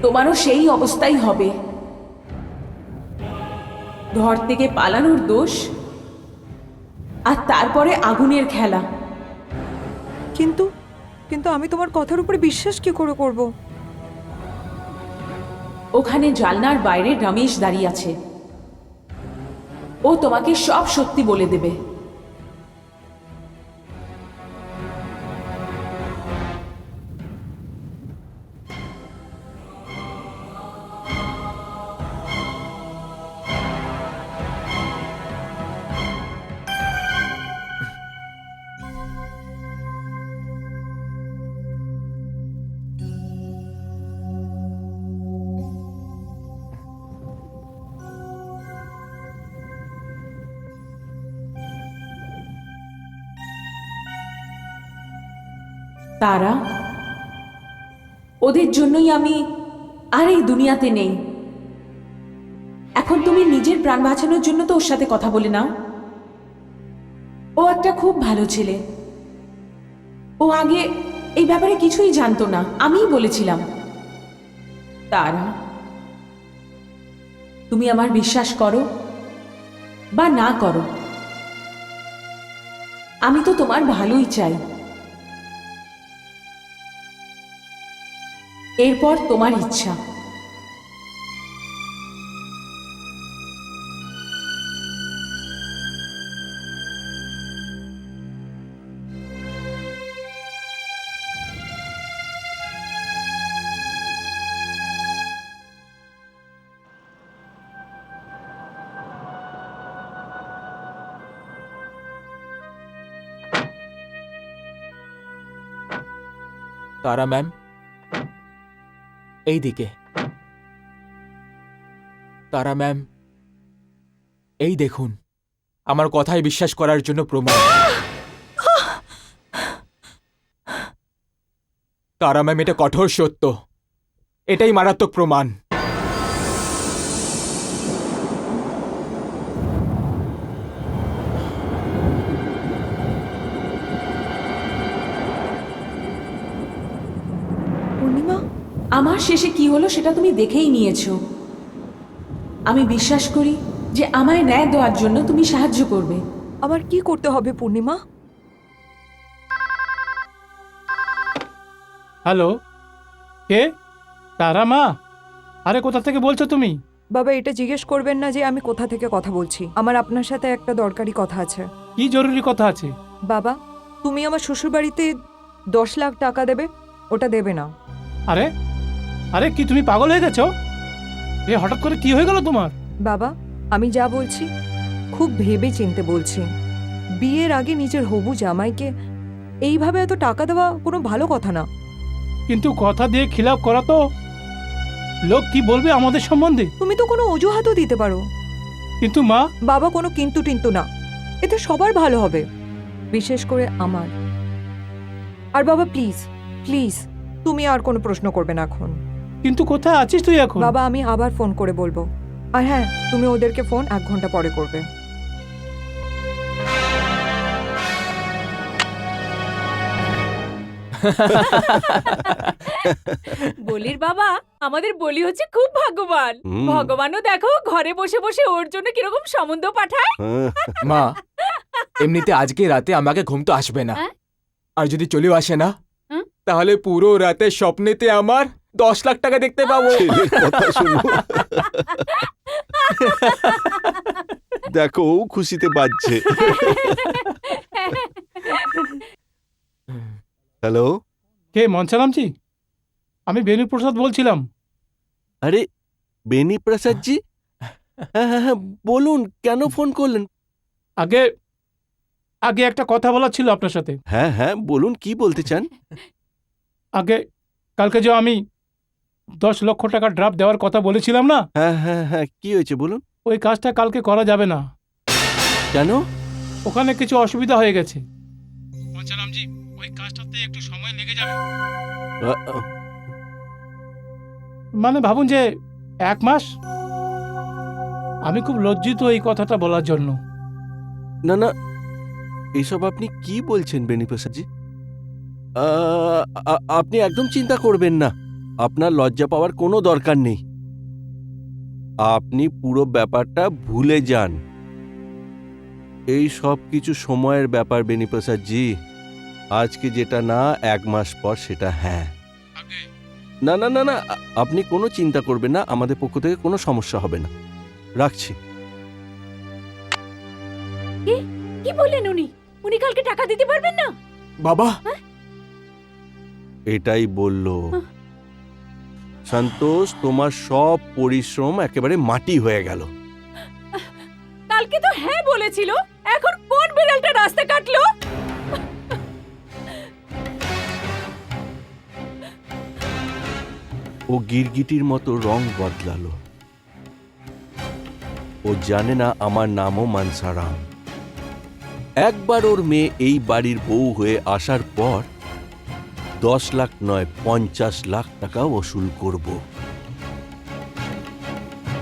[SPEAKER 7] তোমারও সেই অবস্থাই হবে। ঘর থেকে পালানোর দোষ, আর তারপরে আগুনের খেলা।
[SPEAKER 6] কিন্তু কিন্তু আমি তোমার কথার উপরে বিশ্বাস কি করে করব?
[SPEAKER 7] ওখানে জানলার বাইরে রমেশ দাঁড়িয়ে আছে। ও তোমাকে সব সত্যি বলে দেবে। তারা, ওদের জন্যই আমি আর এই দুনিয়াতে নেই। এখন তুমি নিজের প্রাণ বাঁচানোর জন্য তো ওর সাথে কথা বলে নাও। ও একটা খুব ভালো ছেলে। ও আগে এই ব্যাপারে কিছুই জানতো না, আমিই বলেছিলাম। তারা, তুমি আমার বিশ্বাস করো বা না করো, আমি তো তোমার ভালোই চাই। এরপর তোমার ইচ্ছা।
[SPEAKER 4] তারা ম্যাম, এই দিকে। তারা ম্যাম, এই দেখুন, আমার কথায় বিশ্বাস করার জন্য প্রমাণ। তারা ম্যাম, এটা কঠোর সত্য, এটাই মারাত্মক প্রমাণ।
[SPEAKER 6] পূর্ণিমা,
[SPEAKER 7] আমার শেষে কি হলো সেটা তুমি দেখেই নিয়েছো। আমি বিশ্বাস করি যে আমায় ন্যায় দেওয়ার জন্য তুমি সাহায্য করবে।
[SPEAKER 6] আমার কি করতে হবে পূর্ণিমা?
[SPEAKER 1] হ্যালো, কে? তারা মা? আরে কোথা থেকে বলছো তুমি?
[SPEAKER 6] বাবা, এটা জিজ্ঞেস করবেন না যে আমি কোথা থেকে কথা বলছি। আমার আপনার সাথে একটা দরকারি কথা আছে।
[SPEAKER 1] কি জরুরি কথা আছে?
[SPEAKER 6] বাবা, তুমি আমার শ্বশুরবাড়িতে 10 লাখ টাকা দেবে, ওটা দেবে না।
[SPEAKER 1] আরে আরে কি তুমি পাগল হয়ে গেছো? এ হঠাৎ করে কি হয়ে গেল তোমার?
[SPEAKER 6] বাবা, আমি যা বলছি খুব ভেবে চিনতে বলছি। বিয়ের আগে নিজের হবু জামাইকে এইভাবে এত টাকা দেওয়া কোনো ভালো কথা না।
[SPEAKER 1] কিন্তু কথা দিয়ে খিলাপ করা তো, লোক কি বলবে আমাদের সম্বন্ধে?
[SPEAKER 6] তুমি তো কোনো অজুহাতও দিতে পারো।
[SPEAKER 1] কিন্তু মা,
[SPEAKER 6] বাবা, কোনো কিন্তু টিন্তু না, এতে সবার ভালো হবে, বিশেষ করে আমার। আর বাবা, প্লিজ প্লিজ তুমি আর কোনো প্রশ্ন করবে না এখন।
[SPEAKER 1] কিন্তু কোথায় আছিস তুই এখন?
[SPEAKER 6] বাবা, আমি আবার ফোন করে বলবো। আর হ্যাঁ, তুমি ওদেরকে ফোন 1 ঘন্টা পরে করবে।
[SPEAKER 2] বলির বাবা, আমাদের বলি হচ্ছে খুব ভাগ্যবান। ভগবানও দেখো ঘরে বসে বসে ওর জন্য কিরকম সম্বন্ধ পাঠায়।
[SPEAKER 3] হ্যাঁ।
[SPEAKER 4] মা, এমনিতে আজকে রাতে আমাকে ঘুম তো আসবে না,
[SPEAKER 2] হ্যাঁ?
[SPEAKER 4] আর যদি চলেও আসে না,
[SPEAKER 2] হুম?
[SPEAKER 4] তাহলে পুরো রাতে স্বপ্নেতে আমার 10 লাখ টাকা দেখতে পাবো।
[SPEAKER 3] ছেলের কথা শুনো, দেখো ও খুশিতে বাজছে। হ্যালো,
[SPEAKER 1] কে মনসারামজি? আমি বেনু প্রসাদ বলছিলাম।
[SPEAKER 3] আরে বেনি প্রসাদ জি, হ্যাঁ হ্যাঁ হ্যাঁ, বলুন কেন ফোন করলেন?
[SPEAKER 1] আগে আগে একটা কথা বলার ছিল আপনার সাথে।
[SPEAKER 3] হ্যাঁ হ্যাঁ বলুন, কি বলতে চান?
[SPEAKER 1] আগে কালকে যে আমি 10 লক্ষ টাকা ড্রাফট দেওয়ার কথা বলেছিলাম না,
[SPEAKER 3] হ্যাঁ হ্যাঁ হ্যাঁ, কি হয়েছে বলুন।
[SPEAKER 1] ওই কাজটা কালকে করা যাবে না।
[SPEAKER 3] কেন?
[SPEAKER 1] ওখানে কিছু অসুবিধা হয়ে গেছে। মনসারামজি, ওই কাজটাতে একটু সময় লেগে যাবে। মানে ভাবুন যে 1 মাস। আমি খুব লজ্জিত এই কথাটা বলার জন্য।
[SPEAKER 3] না না, এসব আপনি কি বলছেন বেনি প্রসাদজি? আপনি একদম চিন্তা করবেন না, আপনার লজ্জা পাওয়ার কোনো দরকার নেই। আপনি পুরো ব্যাপারটা ভুলে যান। এই সব কিছু সময়ের ব্যাপার বেনি প্রসাদজি। আজকে যেটা না, 1 মাস পর সেটা হ্যাঁ। না না না না, আপনি কোনো চিন্তা করবেন না, আমাদের পক্ষ থেকে কোনো সমস্যা হবে না। রাখছি।
[SPEAKER 2] কি বললেন উনি? উনি কালকে টাকা দিতে পারবেন না?
[SPEAKER 4] বাবা,
[SPEAKER 3] এটাই বলল। সন্তোষ, তোমার সব পরিশ্রম একেবারে মাটি হয়ে গেল।
[SPEAKER 2] কালকে তো হ্যাঁ বলেছিল, এখন কোন বিড়ালটা রাস্তা কাটলো?
[SPEAKER 3] ও গিরগিটির মতো রং বদলালো। ও জানে না আমার নামও মানসারাম। একবার ওর মেয়ে এই বাড়ির বউ হয়ে আসার পর 10 লাখ নয় 50 লাখ টাকা ওসুল করব।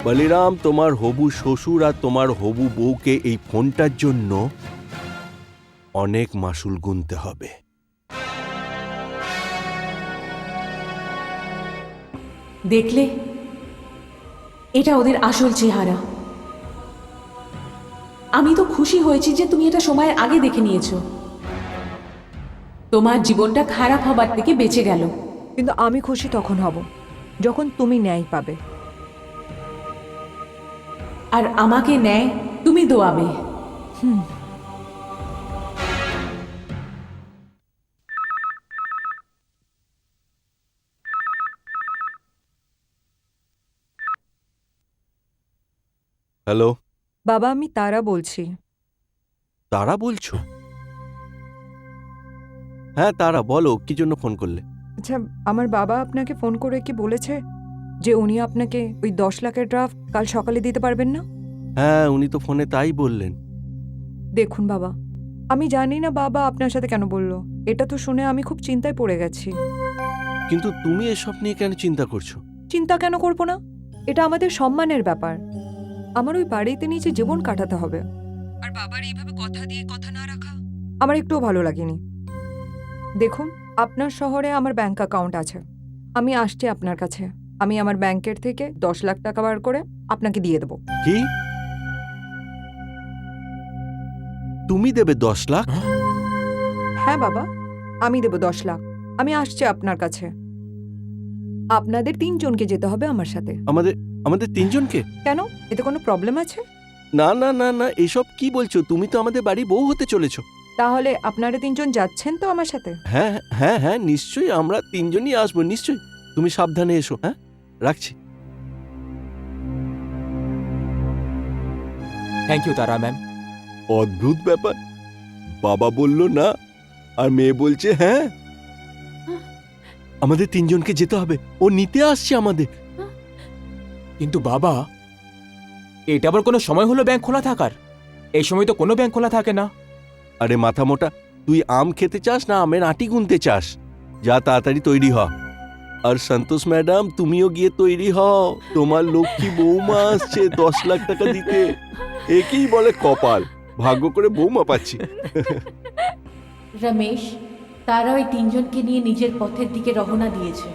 [SPEAKER 3] বলিরাম, তোমার হবু শ্বশুর আর তোমার হবু বউকে এই ফোনটার জন্য অনেক মাসুল গুনতে হবে।
[SPEAKER 7] দেখলে, এটা ওদের আসল চেহারা। আমি তো খুশি হয়েছি যে তুমি এটা সময়ের আগে দেখে নিয়েছো। তোমার জীবনটা খারাপ হবার থেকে বেঁচে গেল।
[SPEAKER 6] কিন্তু আমি খুশি তখন হব যখন তুমি ন্যায় পাবে।
[SPEAKER 7] আর আমাকে ন্যায় তুমি দোয়াবে।
[SPEAKER 3] হ্যালো,
[SPEAKER 6] বাবা, আমি তারা বলছি।
[SPEAKER 3] তারা বলছো? হ্যাঁ তারা, বলো কি জন্য ফোন করলে?
[SPEAKER 6] আচ্ছা, আমার বাবা আপনাকে ফোন করে কি বলেছে যে উনি আপনাকে ওই 10 লাখের ড্রাফট কাল সকালে দিতে পারবেন না?
[SPEAKER 3] হ্যাঁ, উনি তো ফোনে তাই বললেন।
[SPEAKER 6] দেখুন বাবা, আমি জানি না বাবা আপনার সাথে কেন বলল। এটা তো শুনে আমি খুব চিন্তায় পড়ে গেছি।
[SPEAKER 3] কিন্তু তুমি এসব নিয়ে কেন চিন্তা করছো?
[SPEAKER 6] চিন্তা কেন করব না? এটা আমাদের সম্মানের ব্যাপার। আমার ওই বাড়িতে নিচে জীবন কাটাতে হবে। আর বাবার এইভাবে কথা দিয়ে কথা না রাখা আমার একটুও ভালো লাগেনি। দেখুন, আপনার শহরে আমার ব্যাংক অ্যাকাউন্ট আছে। আমি আসছি আপনার কাছে। আমি আমার ব্যাংকের থেকে 10 লাখ টাকা বার করে আপনাকে দিয়ে দেবো।
[SPEAKER 3] কি? তুমি দেবে 10 লাখ?
[SPEAKER 6] হ্যাঁ বাবা, আমি দেব 10 লাখ। আমি আসছি আপনার কাছে। আপনাদের 3 জনকে যেতে হবে আমার সাথে।
[SPEAKER 3] আমাদের 3 জনকে?
[SPEAKER 6] কেন, এতে কোনো প্রবলেম আছে?
[SPEAKER 3] না না না না, এসব কি বলছো? তুমি তো আমাদের বাড়ি বউ হতে চলেছো।
[SPEAKER 6] তাহলে আপনারা 3 জন যাচ্ছেন তো আমার সাথে?
[SPEAKER 3] হ্যাঁ হ্যাঁ হ্যাঁ, নিশ্চয়ই আমরা 3 জনই আসবো, নিশ্চয়ই। তুমি সাবধানে এসো। হ্যাঁ, রাখছি।
[SPEAKER 4] থ্যাংক ইউ তারা ম্যাম।
[SPEAKER 3] অদ্ভুত ব্যাপার, বাবা বলল না আর মেয়ে বলছে হ্যাঁ। আমাদের 3 জনকে যেতে হবে, ও নিতে আসছে আমাদের।
[SPEAKER 4] কিন্তু বাবা, এটা আবার কোনো সময় হলো ব্যাংক খোলা থাকার? এই সময় তো কোনো ব্যাংক খোলা থাকে না।
[SPEAKER 3] আরে মাথা মোটা, তুই আম খেতে চাস না আমের আটি গুনতে চাস? যা তাড়াতাড়ি তৈরি হ। আর সন্তোষ ম্যাডাম, তুমিও গিয়ে তৈরি হও। তোমার লক্ষ্মী বৌমা আসছে 10 লাখ টাকা দিতে। একেই বলে কপাল, ভাগ্য করে বৌমা পাচ্ছি।
[SPEAKER 9] রমেশ, তারা ওই 3 জনকে নিয়ে নিজের পথের দিকে রওনা দিয়েছে।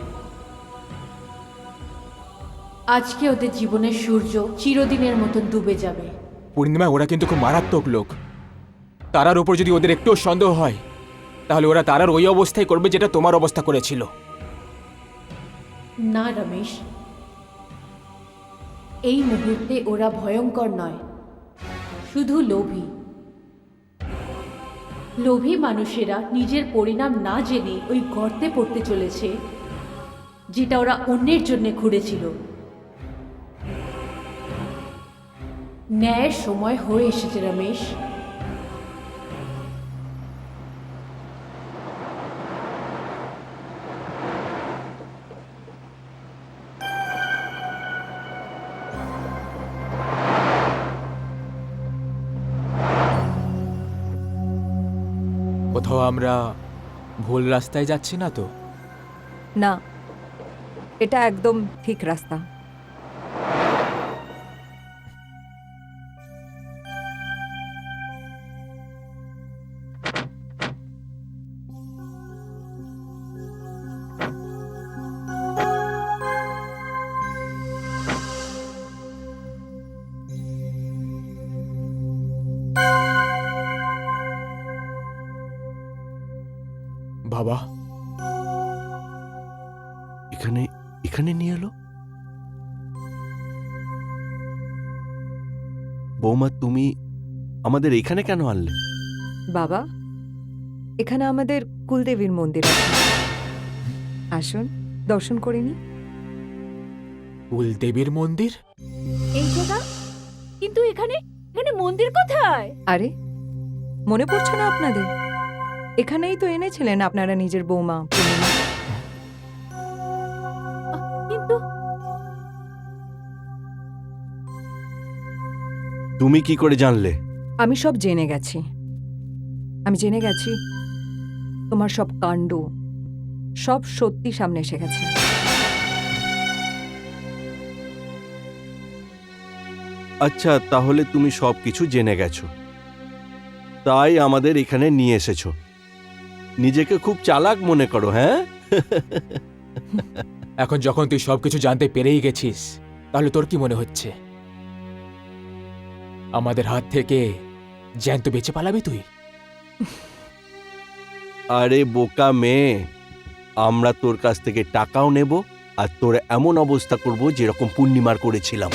[SPEAKER 9] আজকে ওদের জীবনের সূর্য চিরদিনের মতন ডুবে যাবে।
[SPEAKER 4] পূর্ণিমা, ওরা কিন্তু খুব মারাত্মক লোক। তারার উপর যদি ওদের একটুও সন্দেহ হয় তাহলে ওরা তারার ওই অবস্থায় করবে যেটা তোমার অবস্থা করেছিল।
[SPEAKER 9] না রমেশ, এই মুহূর্তে ওরা ভয়ঙ্কর নয়, শুধু লোভী। লোভী মানুষেরা নিজের পরিণাম না জেনে ওই গর্তে পড়তে চলেছে যেটা ওরা অন্যের জন্য খুঁড়েছিল। ন্যায়ের সময় হয়ে এসেছে রমেশ।
[SPEAKER 4] কোথাও আমরা ভুল রাস্তায় যাচ্ছি না তো?
[SPEAKER 6] না, এটা একদম ঠিক রাস্তা।
[SPEAKER 4] বাবা,
[SPEAKER 3] এখানে এখানে নিয়ে এলো? বৌমা, তুমি আমাদের এখানে কেন আনলে?
[SPEAKER 6] বাবা, এখানে আমাদের কুলদেবীর মন্দির আছে, আসুন দর্শন করে নি।
[SPEAKER 4] কুলদেবীর মন্দির?
[SPEAKER 2] এই জায়গা? কিন্তু এখানে এখানে মন্দির কোথায়?
[SPEAKER 6] আরে, মনে পড়ছে না আপনাদের? এখানেই তো এনেছিলেন আপনারা নিজের বৌমা পূর্ণিমা।
[SPEAKER 2] কিন্তু
[SPEAKER 3] তুমি কি করে জানলে?
[SPEAKER 6] আমি সব জেনে গেছি। আমি জেনে গেছি তোমার সব কাণ্ড, সব সত্যি সামনে এসে গেছে।
[SPEAKER 3] আচ্ছা, তাহলে তুমি সবকিছু জেনে গেছো, তাই আমাদের এখানে নিয়ে এসেছো। নিজেকে খুব চালাক মনে করো, হ্যাঁ?
[SPEAKER 4] এখন যখন তুই সবকিছু জানতে পেরেই গেছিস, তাহলে তোর কি মনে হচ্ছে আমাদের হাত থেকে জ্যান্ত বেঁচে পালাবি তুই?
[SPEAKER 3] আরে বোকা মেয়ে, আমরা তোর কাছ থেকে টাকাও নেব আর তোর এমন অবস্থা করব যেরকম পূর্ণিমার করেছিলাম।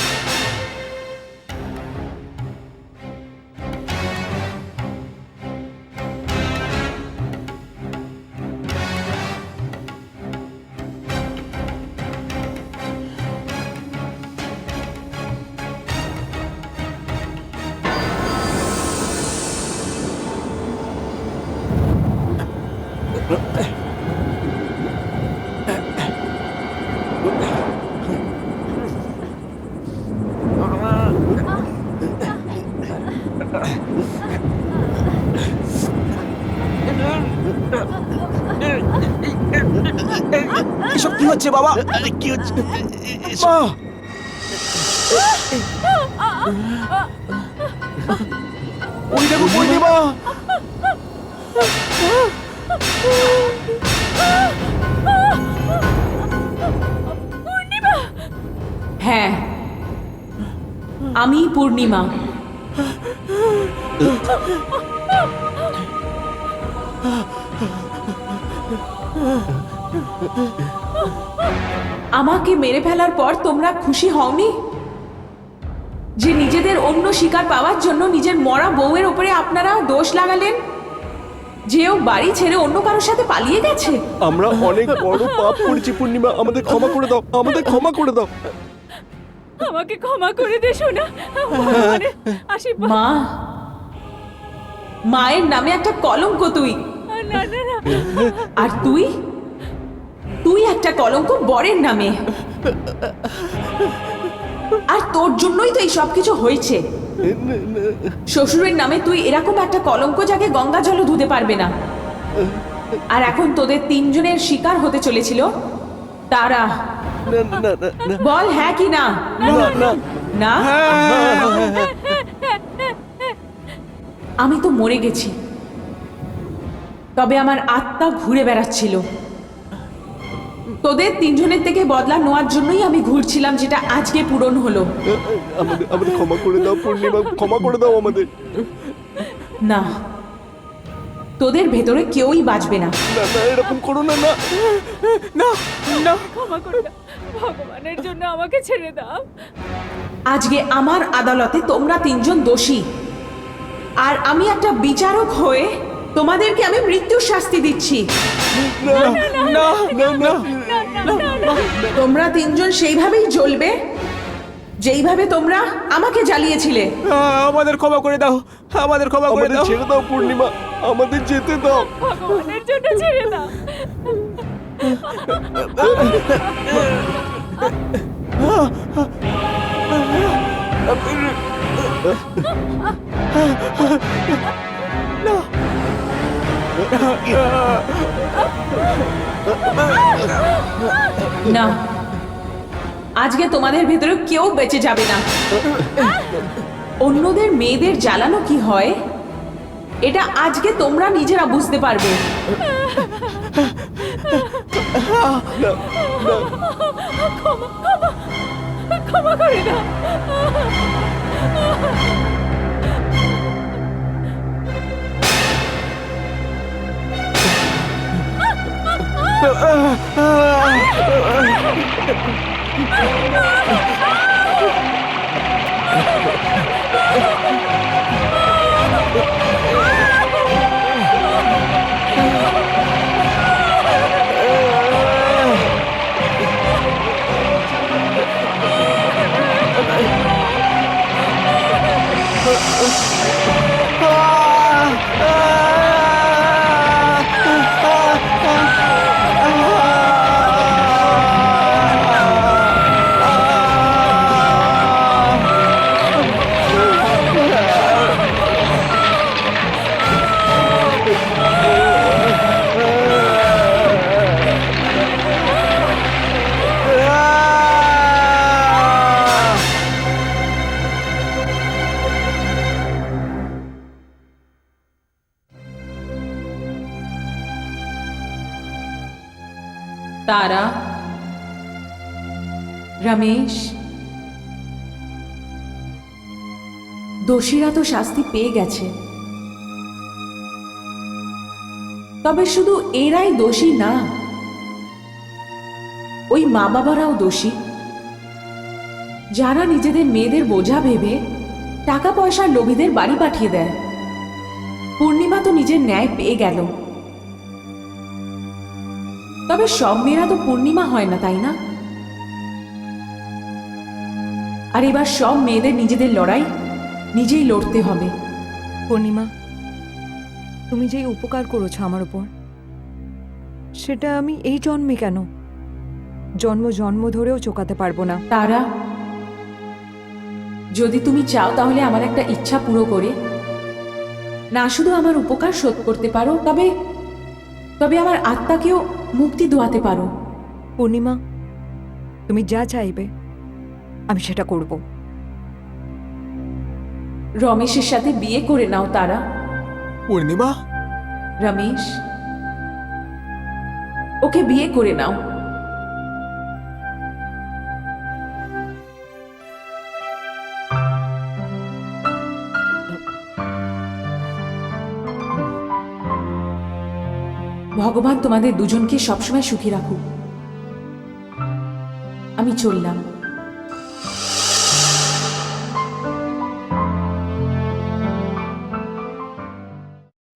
[SPEAKER 5] এসব কি হচ্ছে বাবা?
[SPEAKER 3] আরে কি হচ্ছে?
[SPEAKER 5] মা! ওই দেখো পূর্ণিমা!
[SPEAKER 7] হ্যাঁ, আমি পূর্ণিমা। আমাকে মেরে ফেলার পর তোমরা খুশি হওনি যে নিজেদের অন্য শিকার পাওয়ার জন্য নিজের মরা বউয়ের উপরে আপনারা দোষ লাগালেন যে ও বাড়ি ছেড়ে অন্য কারোর সাথে পালিয়ে গেছে?
[SPEAKER 3] আমরা অনেক বড় পাপ করেছি পূর্ণিমা, আমাদের ক্ষমা করে দাও, আমাদের ক্ষমা করে দাও।
[SPEAKER 2] আমাকে ক্ষমা করে দে সোনা। ভগবানের আশীর্বাদ।
[SPEAKER 7] মা, মায়ের নামে একটা কলঙ্ক তুই।
[SPEAKER 2] না না না,
[SPEAKER 7] আর তুই তুই একটা কলঙ্ক বরের নামে। আর তোর জন্যই তো এই সবকিছু হয়েছে। শ্বশুরের নামে তুই এরকম একটা কলঙ্ক যাকে গঙ্গা জলও ধুতে পারবে না। আর এখন তোদের তিনজনের শিকার হতে চলেছিল তারা। বল হ্যাঁ কি না? না, আমি তো মরে গেছি, তবে আমার আত্মা ঘুরে বেড়াচ্ছিল। তোদের তিনজনের থেকে বদলা নেওয়ার জন্যই আমি ঘুরছিলাম, যেটা আজকে পূরণ হলো।
[SPEAKER 3] আমাদের ক্ষমা করে দাও পূর্ণিমা, ক্ষমা করে দাও আমাদের।
[SPEAKER 7] না, তোদের ভেতরে কেউই বাঁচবে না।
[SPEAKER 3] না না এরকম করো না, না
[SPEAKER 4] না না
[SPEAKER 2] ক্ষমা করে দাও, ভগবানের জন্য আমাকে ছেড়ে দাও।
[SPEAKER 7] আজকে আমার আদালতে তোমরা তিনজন দোষী, আর আমি একটা বিচারক হয়ে তোমাদেরকে আমি মৃত্যুর শাস্তি দিচ্ছি।
[SPEAKER 4] না না না
[SPEAKER 7] তোমরা তিনজন সেইভাবেই জ্বলবে যেইভাবে তোমরা আমাকে জ্বালিয়েছিলে।
[SPEAKER 4] আমাদের ক্ষমা করে দাও, আমাদের ক্ষমা করে
[SPEAKER 3] আমাদের
[SPEAKER 4] দাও।
[SPEAKER 3] ছেড়ে দাও পূর্ণিমা, আমাদের যেতে দাও।
[SPEAKER 2] ভগবানের জন্য ছেড়ে দাও।
[SPEAKER 7] না, আজকে তোমাদের ভেতরে কেউ বেঁচে যাবে না। অন্যদের মেয়েদের জ্বালানো কি হয় এটা আজকে তোমরা নিজেরা বুঝতে পারবে।
[SPEAKER 2] ক্ষমা করে দাও।
[SPEAKER 7] তারা, রমেশ, দোষীরা তো শাস্তি পেয়ে গেছে, তবে শুধু এরাই দোষী না, ওই মা বাবারাও দোষী, যারা নিজেদের মেয়েদের বোঝা ভেবে টাকা পয়সার লোভীদের বাড়ি পাঠিয়ে দেয়। পূর্ণিমা তো নিজের ন্যায় পেয়ে গেল, তবে সব মেয়েরা তো পূর্ণিমা হয় না, তাই না? আর এবার সব মেয়েদের নিজেদের লড়াই নিজেই লড়তে হবে।
[SPEAKER 6] পূর্ণিমা, তুমি যেই উপকার করেছো আমার উপর, সেটা আমি এই জন্মে কেন, জন্ম জন্ম ধরেও চোকাতে পারবো না।
[SPEAKER 7] তারা, যদি তুমি চাও তাহলে আমার একটা ইচ্ছা পুরো করে না শুধু আমার উপকার শোধ করতে পারো, তবে তবে আমার আত্মাকেও মুক্তি দোয়াতে পারো।
[SPEAKER 6] পূর্ণিমা, তুমি যা চাইবে আমি সেটা করব।
[SPEAKER 7] রমেশের সাথে বিয়ে করে নাও তারা।
[SPEAKER 4] পূর্ণিমা,
[SPEAKER 7] রমেশ, ওকে বিয়ে করে নাও। ভগবান তোমাদের দুজনকে সবসময় সুখী রাখুক। আমি চললাম।